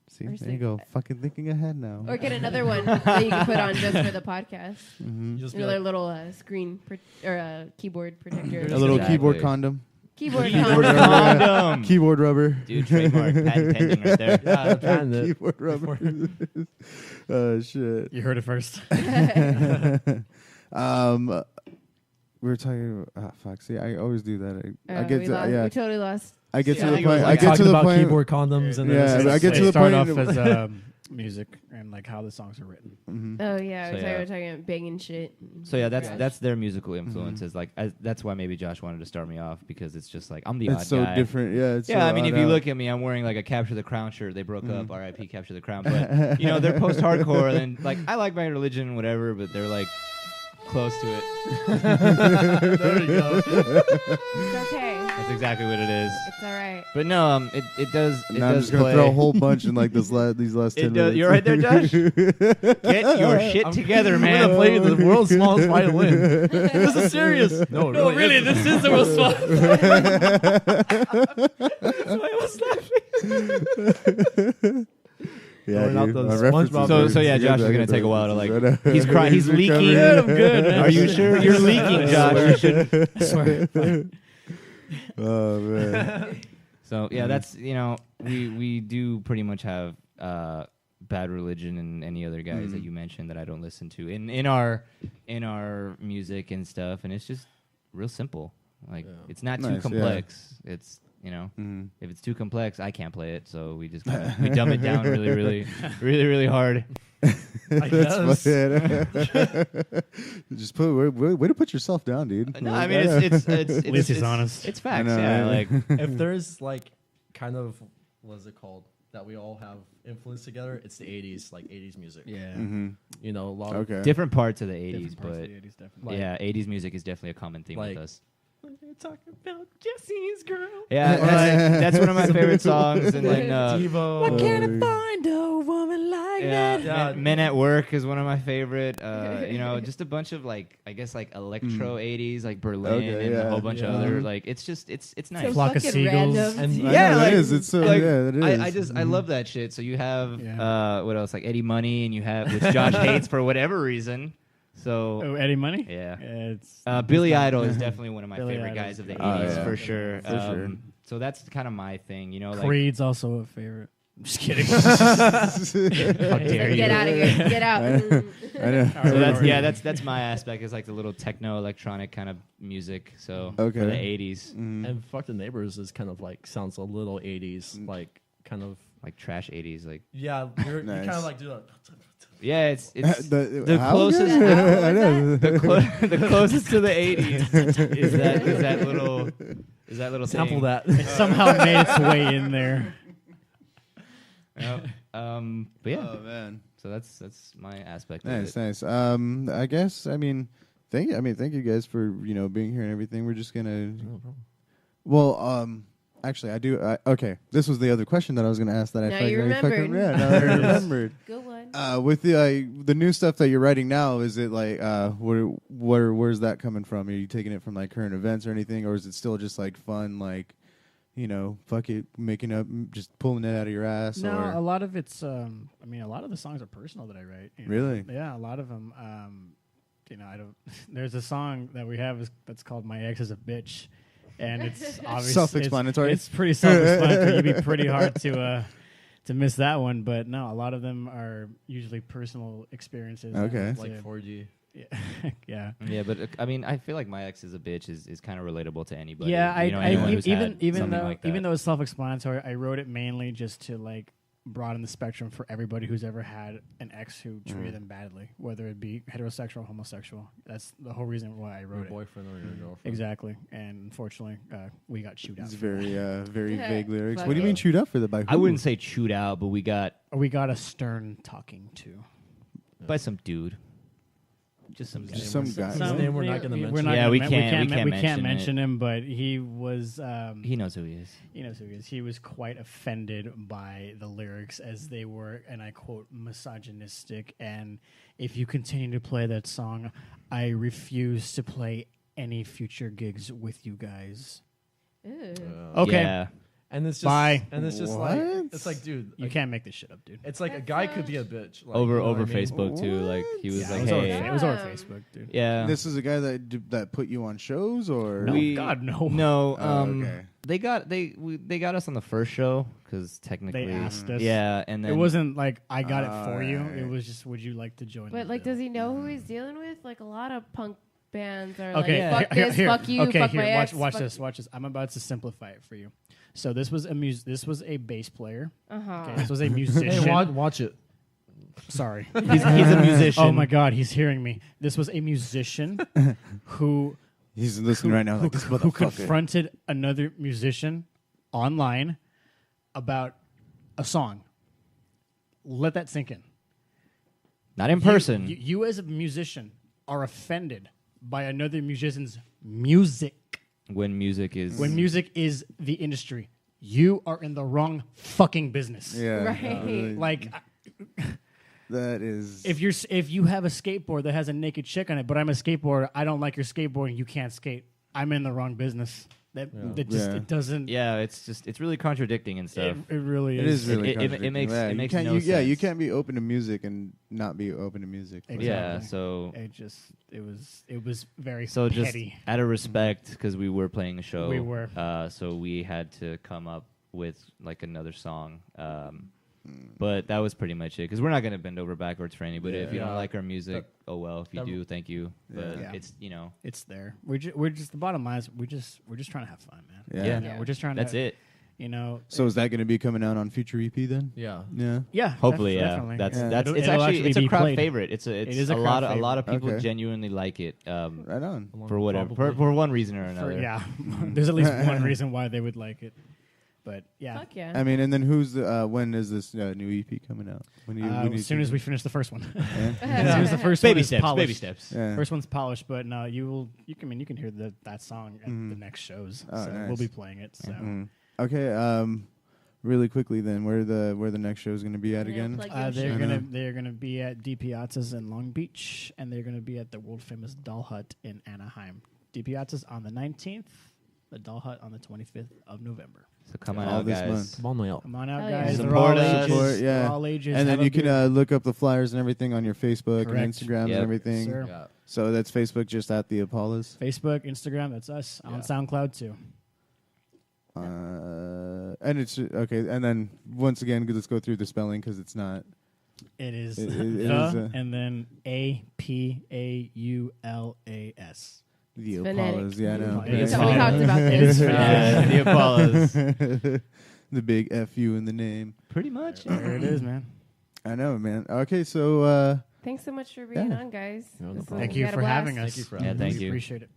Speaker 3: see.
Speaker 1: Or
Speaker 3: There you go. Fucking thinking ahead now.
Speaker 1: Or get another one that you can put on just for the podcast.
Speaker 3: Mm-hmm.
Speaker 2: You just be
Speaker 1: Another
Speaker 2: like,
Speaker 1: little screen or keyboard protector.
Speaker 3: A little
Speaker 4: Exactly.
Speaker 3: keyboard condom.
Speaker 1: Keyboard
Speaker 4: Keyboard
Speaker 1: condom.
Speaker 4: condom.
Speaker 3: Keyboard rubber.
Speaker 4: Dude, trademark, patent pending right there.
Speaker 2: yeah, patent it.
Speaker 3: Keyboard rubber. Oh shit.
Speaker 6: You heard it first.
Speaker 3: We were talking. Fuck. See, I always do that. I
Speaker 1: We
Speaker 3: get to
Speaker 1: lost-
Speaker 3: yeah.
Speaker 1: We totally lost.
Speaker 3: I get
Speaker 6: Yeah,
Speaker 3: to
Speaker 6: I
Speaker 3: the
Speaker 6: think it
Speaker 3: point.
Speaker 6: was
Speaker 3: I
Speaker 6: like
Speaker 3: get to the
Speaker 2: about
Speaker 3: point.
Speaker 2: keyboard condoms and
Speaker 3: Yeah,
Speaker 2: then
Speaker 3: I get to
Speaker 6: They
Speaker 3: the
Speaker 6: start
Speaker 3: point.
Speaker 6: off as music and like how the songs are written.
Speaker 1: Oh yeah,
Speaker 4: So,
Speaker 1: we
Speaker 4: yeah.
Speaker 1: were talking about banging shit.
Speaker 4: So yeah,
Speaker 1: Trash.
Speaker 4: that's their musical influences. Like that's why maybe Josh wanted to start me off because it's just like I'm the odd
Speaker 3: It's so
Speaker 4: guy.
Speaker 3: different. Yeah. It's
Speaker 4: Yeah,
Speaker 3: so
Speaker 4: I mean,
Speaker 3: odd
Speaker 4: if you
Speaker 3: out.
Speaker 4: look at me, I'm wearing like a Capture the Crown shirt. They broke up, R.I.P. Capture the Crown. But you know, they're post-hardcore, and like I like Bad Religion, and whatever, but they're like close to it.
Speaker 2: there you go.
Speaker 1: It's okay.
Speaker 4: That's exactly what it is.
Speaker 1: It's all right.
Speaker 4: But no, it does. It
Speaker 3: Now I'm
Speaker 4: does
Speaker 3: just gonna
Speaker 4: play.
Speaker 3: throw a whole bunch in like these last 10
Speaker 4: It does.
Speaker 3: minutes.
Speaker 4: You're right there, Josh. Get your shit together,
Speaker 2: I'm
Speaker 4: man.
Speaker 2: gonna play the world's smallest violin. This is serious. No,
Speaker 6: No, really,
Speaker 2: isn't.
Speaker 6: this is the most fun.
Speaker 3: Yeah,
Speaker 2: Throwing out
Speaker 3: dude.
Speaker 2: those
Speaker 3: My references
Speaker 2: SpongeBob
Speaker 3: are-
Speaker 4: So yeah,
Speaker 3: you
Speaker 4: Josh
Speaker 3: guys
Speaker 4: is
Speaker 3: are
Speaker 4: gonna take a
Speaker 3: good.
Speaker 4: while to like.
Speaker 3: Right now.
Speaker 4: He's crying. He's leaking.
Speaker 3: recovering.
Speaker 6: I'm good. Man.
Speaker 4: Are you sure you're leaking, Josh? You should.
Speaker 6: I swear.
Speaker 3: Oh man.
Speaker 4: So yeah, that's we do pretty much have Bad Religion and any other guys that you mentioned that I don't listen to in our music and stuff, and it's just real simple. Like it's not too
Speaker 3: Nice,
Speaker 4: complex. It's
Speaker 3: Mhm.
Speaker 4: if it's too complex, I can't play it. So we just we dumb it down really hard.
Speaker 2: I guess.
Speaker 3: Just put way to put yourself down, dude.
Speaker 4: No, I mean it's
Speaker 6: At least he's honest.
Speaker 4: It's facts.
Speaker 3: I know,
Speaker 4: Yeah,
Speaker 3: right?
Speaker 4: like
Speaker 2: If there's like kind of what is it called that we all have influence together, it's the 80s, like 80s music.
Speaker 6: Yeah.
Speaker 3: Mhm.
Speaker 2: You know, a lot of
Speaker 3: Okay.
Speaker 4: different parts of the 80s,
Speaker 6: Different parts of
Speaker 4: but
Speaker 6: the 80s, definitely.
Speaker 4: yeah, 80s music is definitely a common theme
Speaker 2: Like-
Speaker 4: with us.
Speaker 2: We're talking about Jesse's girl.
Speaker 4: Yeah, that's one of my favorite songs. And then
Speaker 2: Devo.
Speaker 3: Why can't I
Speaker 6: Find a woman like
Speaker 4: yeah,
Speaker 2: Yeah.
Speaker 4: Men at Work is one of my favorite. Just a bunch of like I guess like electro 80s, like Berlin
Speaker 3: Okay,
Speaker 4: and a
Speaker 3: yeah.
Speaker 4: whole bunch of
Speaker 2: Yeah.
Speaker 4: other like it's just it's nice.
Speaker 1: So
Speaker 6: Flock of
Speaker 1: fucking
Speaker 6: Seagulls.
Speaker 1: random.
Speaker 2: And-
Speaker 3: I
Speaker 4: Yeah,
Speaker 3: know,
Speaker 4: like-
Speaker 3: it is. It's so
Speaker 4: like,
Speaker 3: yeah, it is.
Speaker 4: I love that shit. So you have
Speaker 6: Yeah.
Speaker 4: what else? Like Eddie Money, and you have which Josh hates for whatever reason. So
Speaker 6: Oh, Eddie Money?
Speaker 4: yeah.
Speaker 6: It's
Speaker 4: Billy Idol is definitely one of my
Speaker 6: Billy
Speaker 4: favorite
Speaker 6: Idol's
Speaker 4: guys of the
Speaker 6: good.
Speaker 4: 80s
Speaker 3: yeah.
Speaker 4: for sure.
Speaker 3: For sure.
Speaker 4: So that's kind of my thing, you know. Like,
Speaker 6: Creed's also a favorite. I'm just kidding.
Speaker 4: how dare you?
Speaker 1: Get out of here. Get out.
Speaker 3: I know.
Speaker 4: So that's my aspect is like the little techno electronic kind of music. So
Speaker 3: Okay.
Speaker 4: for the 80s,
Speaker 2: And Fuck the Neighbors is kind of like sounds a little 80s, like kind of
Speaker 4: like trash 80s, like
Speaker 2: yeah. You
Speaker 3: Nice.
Speaker 2: kind of like do that.
Speaker 4: yeah, it's the
Speaker 3: how
Speaker 4: closest
Speaker 1: good?
Speaker 3: I know.
Speaker 4: the closest to the 80s is that little
Speaker 2: Sample
Speaker 4: thing.
Speaker 2: that.
Speaker 6: It somehow made its way in there.
Speaker 4: Yep. But yeah,
Speaker 3: Oh man.
Speaker 4: so that's my aspect.
Speaker 3: Nice,
Speaker 4: of it.
Speaker 3: nice. I guess thank you guys for being here and everything. We're just gonna. Well, actually, I do. Okay, this was the other question that I was gonna ask that I
Speaker 1: Now
Speaker 3: fucking,
Speaker 1: you remembered.
Speaker 3: yeah, now I remembered.
Speaker 1: Good one.
Speaker 3: With the new stuff that you're writing now, is it like where's that coming from? Are you taking it from like current events or anything, or is it still just like fun, like fuck it, making up, just pulling it out of your ass?
Speaker 6: No,
Speaker 3: or?
Speaker 6: a lot of it's. I mean, a lot of the songs are personal that I write. you know.
Speaker 3: Really?
Speaker 6: Yeah, a lot of them. I don't. There's a song that we have that's called "My Ex Is a Bitch," and it's obviously
Speaker 3: Self-explanatory?
Speaker 6: It's pretty self-explanatory. It'd be pretty hard to miss that one, but no, a lot of them are usually personal experiences.
Speaker 3: Okay.
Speaker 2: Like 4G.
Speaker 6: Yeah, yeah.
Speaker 4: Yeah, but I mean, I feel like my ex is a bitch is kind of relatable to anybody.
Speaker 6: Yeah,
Speaker 4: anyone who's had
Speaker 6: even
Speaker 4: something
Speaker 6: though
Speaker 4: like that.
Speaker 6: even though it's self-explanatory, I wrote it mainly just to like broaden the spectrum for everybody who's ever had an ex who treated them badly, whether it be heterosexual or homosexual. That's the whole reason why I
Speaker 2: Your
Speaker 6: wrote it.
Speaker 2: boyfriend or your girlfriend.
Speaker 6: Exactly, and unfortunately, we got chewed out.
Speaker 3: It's very
Speaker 1: Yeah,
Speaker 3: vague lyrics.
Speaker 1: fuck
Speaker 3: What do you
Speaker 1: it.
Speaker 3: mean chewed up for the by?
Speaker 4: I
Speaker 3: who?
Speaker 4: wouldn't say chewed out, but we got
Speaker 6: We got a stern talking to.
Speaker 4: by some dude. Just some guy.
Speaker 3: Just some guy.
Speaker 2: His name we're not gonna mention.
Speaker 6: We're not
Speaker 4: Yeah,
Speaker 6: gonna
Speaker 4: we
Speaker 6: men-
Speaker 4: can't
Speaker 6: we can't
Speaker 4: mention
Speaker 6: mention him, but he was.
Speaker 4: He knows who he is.
Speaker 6: He knows who he is. He was quite offended by the lyrics as they were, and I quote, misogynistic. And if you continue to play that song, I refuse to play any future gigs with you guys.
Speaker 1: Ew.
Speaker 6: Okay.
Speaker 4: Yeah.
Speaker 2: And it's just
Speaker 6: Bye.
Speaker 2: And it's just
Speaker 3: What?
Speaker 2: like it's like, dude,
Speaker 6: You
Speaker 2: like,
Speaker 6: can't make this shit up, dude.
Speaker 2: it's like a
Speaker 1: That's
Speaker 2: guy
Speaker 1: so
Speaker 2: could be a bitch. Like,
Speaker 4: Over
Speaker 2: you know
Speaker 4: over
Speaker 2: what I mean?
Speaker 4: Facebook too. Like he was
Speaker 6: Yeah,
Speaker 4: like,
Speaker 6: it was over,
Speaker 4: hey,
Speaker 6: it was over
Speaker 1: Damn.
Speaker 6: Facebook, dude.
Speaker 4: yeah.
Speaker 3: This is a guy that put you on shows, or
Speaker 6: No, God, no.
Speaker 4: No.
Speaker 3: Oh, okay.
Speaker 4: They got us on the first show because technically
Speaker 6: They asked us.
Speaker 4: Yeah, and then
Speaker 6: It wasn't like I got it for you.
Speaker 3: Alright.
Speaker 6: It was just, would you like to join?
Speaker 1: But
Speaker 6: the
Speaker 1: like,
Speaker 6: bill?
Speaker 1: does he know who he's dealing with? Like a lot of punk bands are
Speaker 6: Okay,
Speaker 1: like, fuck
Speaker 6: here,
Speaker 1: this,
Speaker 6: here.
Speaker 1: fuck you,
Speaker 6: Okay,
Speaker 1: fuck
Speaker 6: here,
Speaker 1: my ex.
Speaker 6: watch
Speaker 1: fuck
Speaker 6: this, watch this. I'm about to simplify it for you. So this was a bass player.
Speaker 1: Uh-huh.
Speaker 6: Okay, this was a musician.
Speaker 2: Hey, watch it.
Speaker 6: Sorry.
Speaker 4: he's a musician.
Speaker 6: Oh my God, he's hearing me. This was a musician who
Speaker 3: he's listening right now. Like, this
Speaker 6: who
Speaker 3: motherfucker.
Speaker 6: confronted another musician online about a song. Let that sink in.
Speaker 4: Not in person.
Speaker 6: You as a musician are offended by another musician's music.
Speaker 4: When music is
Speaker 6: When music is the industry, you are in the wrong fucking business.
Speaker 3: Yeah,
Speaker 1: Right.
Speaker 6: Like
Speaker 3: that is.
Speaker 6: if you have a skateboard that has a naked chick on it, but I'm a skateboarder, I don't like your skateboard and you can't skate. I'm in the wrong business. That just
Speaker 3: Yeah.
Speaker 6: it doesn't.
Speaker 4: yeah, it's really contradicting and
Speaker 6: It,
Speaker 4: stuff.
Speaker 6: it really
Speaker 3: It
Speaker 6: is.
Speaker 3: is really
Speaker 4: It
Speaker 3: contradicting.
Speaker 4: makes-
Speaker 3: yeah,
Speaker 4: it makes
Speaker 3: you can't,
Speaker 4: no
Speaker 3: you, Yeah, you
Speaker 4: sense.
Speaker 3: can't be open to music and not be open to music.
Speaker 6: Exactly.
Speaker 4: Yeah, so
Speaker 6: It was very
Speaker 4: so just
Speaker 6: petty.
Speaker 4: out of respect because we were playing a show.
Speaker 6: We were.
Speaker 4: So we had to come up with like another song. But that was pretty much it because we're not gonna bend over backwards for anybody. If you
Speaker 2: Yeah.
Speaker 4: don't like our music, oh well. If you
Speaker 2: that-
Speaker 4: do, thank you. But
Speaker 6: Yeah.
Speaker 4: it's
Speaker 6: It's there. We're just the bottom line is we're just trying to have fun, man.
Speaker 3: Yeah.
Speaker 6: You know, we're just trying
Speaker 4: that's
Speaker 6: to.
Speaker 4: it.
Speaker 6: You know.
Speaker 3: So is that going to be coming out on future EP then?
Speaker 2: Yeah.
Speaker 3: Yeah.
Speaker 6: Yeah.
Speaker 4: Hopefully,
Speaker 6: definitely.
Speaker 4: That's
Speaker 3: Yeah.
Speaker 4: it's
Speaker 6: It'll
Speaker 4: actually it's a
Speaker 6: be
Speaker 4: crowd
Speaker 6: played.
Speaker 4: favorite. It's
Speaker 6: It is a
Speaker 4: a
Speaker 6: crowd
Speaker 4: lot a lot of people
Speaker 3: Okay.
Speaker 4: genuinely like it.
Speaker 3: Right on.
Speaker 4: For whatever
Speaker 2: Probably.
Speaker 4: for one reason or
Speaker 6: For-
Speaker 4: another.
Speaker 6: yeah. There's at least one reason why they would like it. But yeah.
Speaker 1: Fuck yeah.
Speaker 3: I mean, and then who's the? When is this new EP coming out? When do
Speaker 6: As soon as we finish the first one.
Speaker 3: Yeah.
Speaker 6: As soon as the first
Speaker 4: Baby
Speaker 6: one is
Speaker 4: steps,
Speaker 6: polished.
Speaker 4: baby steps.
Speaker 3: Yeah.
Speaker 6: First one's polished, but no, you can hear that song at the next shows.
Speaker 3: Oh,
Speaker 6: so
Speaker 3: nice.
Speaker 6: we'll be playing it. So
Speaker 3: Okay. Really quickly then, where the next show is going to be at
Speaker 1: Yeah,
Speaker 3: again?
Speaker 1: plug your
Speaker 6: they're
Speaker 1: shit.
Speaker 6: gonna be at D Piazza's in Long Beach, and they're gonna be at the world famous Doll Hut in Anaheim. D Piazza's on the 19th, the Doll Hut on the 25th of November.
Speaker 4: So come on
Speaker 3: All
Speaker 4: out,
Speaker 3: this
Speaker 4: guys.
Speaker 3: month.
Speaker 2: Come on now.
Speaker 6: Come on out,
Speaker 1: Hell yeah.
Speaker 6: guys. They're
Speaker 4: Support
Speaker 6: all
Speaker 4: us.
Speaker 6: ages.
Speaker 3: Support, yeah.
Speaker 6: They're all ages.
Speaker 3: And then
Speaker 6: Have
Speaker 3: you
Speaker 6: a
Speaker 3: can
Speaker 6: beer.
Speaker 3: look up the flyers and everything on your Facebook
Speaker 6: Correct.
Speaker 3: and Instagrams and
Speaker 4: Yep.
Speaker 3: everything.
Speaker 6: Sir.
Speaker 2: Yeah.
Speaker 3: So that's Facebook just at the Apaulas.
Speaker 6: Facebook, Instagram, that's us. On
Speaker 2: Yeah.
Speaker 6: SoundCloud too.
Speaker 3: And it's okay. And then once again, let's go through the spelling because it's not.
Speaker 6: It is
Speaker 3: It
Speaker 6: the
Speaker 3: is,
Speaker 6: and then Apaulas.
Speaker 3: The
Speaker 1: It's
Speaker 3: Apaulas.
Speaker 1: phonetic.
Speaker 3: Yeah, I know.
Speaker 6: It is
Speaker 1: So we
Speaker 6: phonetic.
Speaker 1: talked about
Speaker 6: It is
Speaker 1: this.
Speaker 6: phonetic.
Speaker 4: The Apaulas.
Speaker 3: The big FU in the name.
Speaker 4: Pretty much.
Speaker 6: There it is, man.
Speaker 3: I know, man. Okay, so
Speaker 1: Thanks so much for being
Speaker 3: Yeah.
Speaker 1: on, guys.
Speaker 2: No, no
Speaker 1: This was-
Speaker 2: problem.
Speaker 6: Thank
Speaker 1: we
Speaker 6: you
Speaker 1: had a
Speaker 6: for
Speaker 1: blast.
Speaker 6: having us.
Speaker 2: Thank you for
Speaker 4: Yeah,
Speaker 2: having
Speaker 4: thank
Speaker 6: We
Speaker 4: you.
Speaker 6: appreciate it.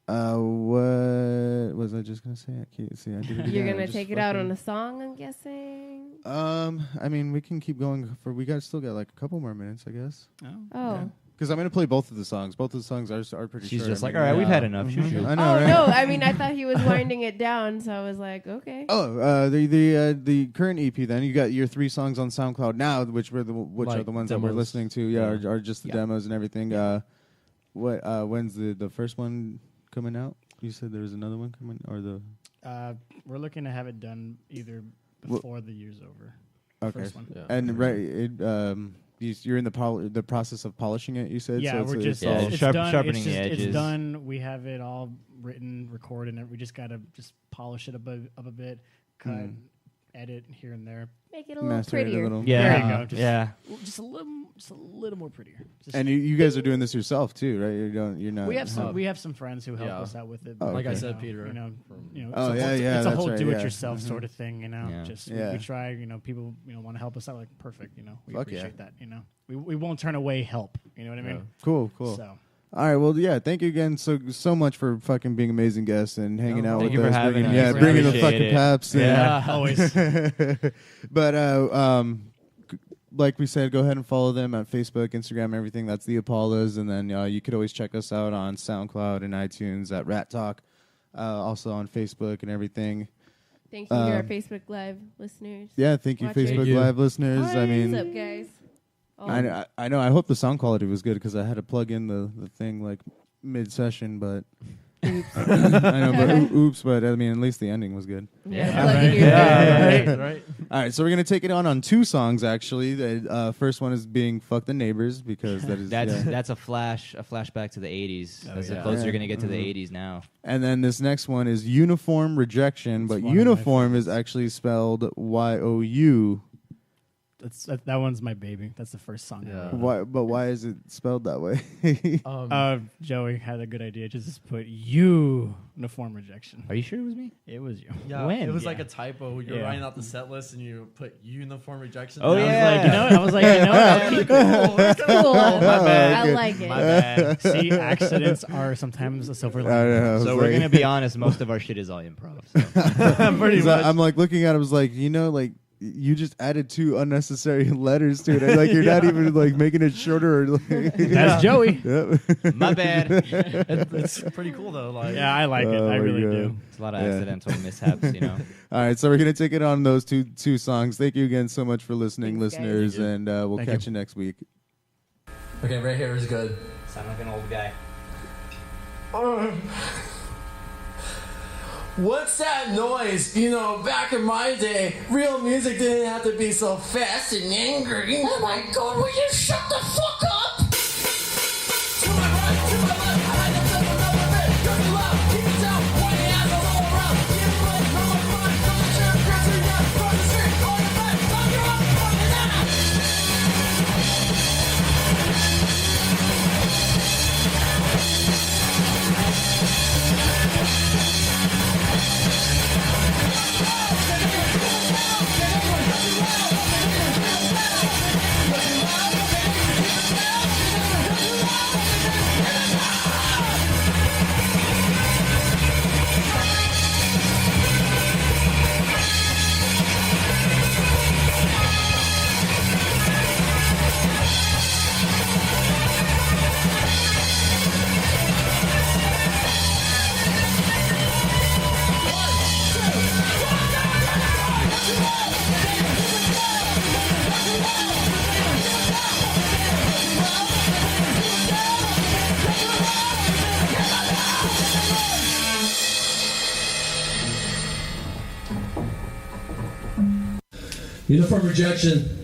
Speaker 3: what was I just gonna say? I can't see. I did it
Speaker 1: You're
Speaker 3: again. I
Speaker 1: gonna
Speaker 3: just
Speaker 1: take it out
Speaker 3: fucking-
Speaker 1: on a song, I'm guessing.
Speaker 3: I mean, we can keep going for. We still got like a couple more minutes, I guess.
Speaker 1: Oh.
Speaker 3: Because I'm gonna play both of the songs. Both of the songs are pretty.
Speaker 4: She's
Speaker 3: short.
Speaker 4: just
Speaker 3: I
Speaker 4: like,
Speaker 3: mean,
Speaker 4: all right, we've
Speaker 2: yeah.
Speaker 4: had enough. Shoot, shoot.
Speaker 3: I know,
Speaker 1: Oh
Speaker 3: right?
Speaker 1: no! I mean, I thought he was winding it down, so I was like, okay.
Speaker 3: Oh, the current EP. Then you got your 3 songs on SoundCloud now, which are the
Speaker 2: Like
Speaker 3: ones that we're
Speaker 2: demos.
Speaker 3: listening to. Yeah,
Speaker 2: Yeah.
Speaker 3: Are just the
Speaker 6: Yeah.
Speaker 3: demos and everything. When's the first one coming out? You said there was another one coming, or the
Speaker 6: We're looking to have it done either
Speaker 3: Well-
Speaker 6: before the year's over.
Speaker 3: okay.
Speaker 6: First one.
Speaker 2: Yeah.
Speaker 3: And you're in the process of polishing it. You said
Speaker 6: Yeah,
Speaker 3: so
Speaker 6: we're
Speaker 3: it's
Speaker 6: just
Speaker 3: all-
Speaker 6: it's
Speaker 4: sharpening
Speaker 6: it's
Speaker 4: the
Speaker 6: just,
Speaker 4: edges.
Speaker 6: It's done. We have it all written, recorded, and we just gotta just polish it up a bit, cut, edit here and there.
Speaker 1: Make it a little
Speaker 3: master it a
Speaker 1: prettier.
Speaker 3: little.
Speaker 4: Yeah.
Speaker 6: There you go. Just-
Speaker 4: Yeah.
Speaker 6: Just a little more prettier. Just
Speaker 3: And you guys are doing this yourself too, right? You're not.
Speaker 6: we have some friends who help
Speaker 2: Yeah.
Speaker 6: us out with it.
Speaker 3: Oh,
Speaker 6: but,
Speaker 2: Like I
Speaker 3: okay.
Speaker 2: said, Peter.
Speaker 6: You know,
Speaker 3: Oh,
Speaker 6: it's a
Speaker 3: yeah,
Speaker 6: whole,
Speaker 3: yeah,
Speaker 6: it's a
Speaker 3: that's
Speaker 6: whole
Speaker 3: right,
Speaker 6: do-it-yourself
Speaker 3: yeah.
Speaker 6: sort of thing. You know,
Speaker 4: Yeah.
Speaker 6: just
Speaker 3: Yeah.
Speaker 6: we try. You know, people want to help us out. Like perfect. You know, we
Speaker 3: Fuck yeah.
Speaker 6: appreciate that. You know, we won't turn away help. You know what I mean?
Speaker 3: Cool.
Speaker 6: So
Speaker 3: All right, well, yeah, thank you again so much for fucking being amazing guests and hanging out
Speaker 4: Thank
Speaker 3: with
Speaker 4: you for
Speaker 3: us.
Speaker 4: having
Speaker 3: bringing,
Speaker 4: us.
Speaker 3: yeah, bringing the
Speaker 4: Appreciate
Speaker 3: fucking
Speaker 4: it.
Speaker 3: paps.
Speaker 4: Yeah.
Speaker 6: always.
Speaker 3: But like we said, go ahead and follow them at Facebook, Instagram, everything. That's the Apaulas. And then you could always check us out on SoundCloud and iTunes at Ratt Talk. Also on Facebook and everything.
Speaker 1: Thank you to our Facebook Live listeners.
Speaker 3: Yeah, thank you, Facebook Live listeners.
Speaker 1: Hi,
Speaker 3: I mean,
Speaker 1: what's up, guys?
Speaker 3: I know. I hope the sound quality was good because I had to plug in the thing like mid-session, but
Speaker 1: Oops.
Speaker 3: I know, but oops. But I mean, at least the ending was good.
Speaker 2: Right.
Speaker 3: All right, so we're gonna take it on 2 songs actually. The first one is being "Fuck the Neighbors" because that is
Speaker 4: that's a flashback to the 80s. That's the closer you're gonna get to the 80s now.
Speaker 3: And then this next one is "Uniform Rejection," but uniform is actually spelled Y-O-U.
Speaker 6: That one's my baby. That's the first song.
Speaker 2: Yeah.
Speaker 3: Why is it spelled that way?
Speaker 6: Joey had a good idea. Just put uniform rejection.
Speaker 4: Are you sure it was me?
Speaker 6: It was you.
Speaker 2: Yeah,
Speaker 4: When?
Speaker 2: it was like a typo. You're writing out the set list and you put uniform rejection.
Speaker 4: Oh,
Speaker 2: and
Speaker 4: yeah.
Speaker 6: I was like,
Speaker 1: Cool.
Speaker 4: My bad.
Speaker 1: I like it.
Speaker 6: my bad. See, accidents are sometimes a silver lining.
Speaker 4: So we're gonna be honest. Most of our shit is all improv. So.
Speaker 2: Pretty much.
Speaker 3: I'm like looking at it, I was like, like you just added 2 unnecessary letters to it. Like you're not even like making it shorter. Or, like,
Speaker 6: That's Joey.
Speaker 3: Yep.
Speaker 4: My bad.
Speaker 2: It's pretty cool though. Like,
Speaker 6: Yeah, I like it. I really do.
Speaker 4: It's a lot of accidental mishaps,
Speaker 3: All right, so we're gonna take it on those two songs. Thank you again so much for listening,
Speaker 1: Thanks,
Speaker 3: listeners,
Speaker 1: guys.
Speaker 3: and we'll catch you next week.
Speaker 2: Okay, right here is good.
Speaker 4: Sound like an old guy.
Speaker 7: What's that noise? Back in my day, real music didn't have to be so fast and angry. Oh my god, will you shut the fuck up? To my right, to my left, I like to flip another bit. Dirty loud, keep it down, pointing at the lower round. Get play, no more fun, no more shit, pressing down, from the street, on the back, knock you up, fucking out.
Speaker 8: Uniform rejection.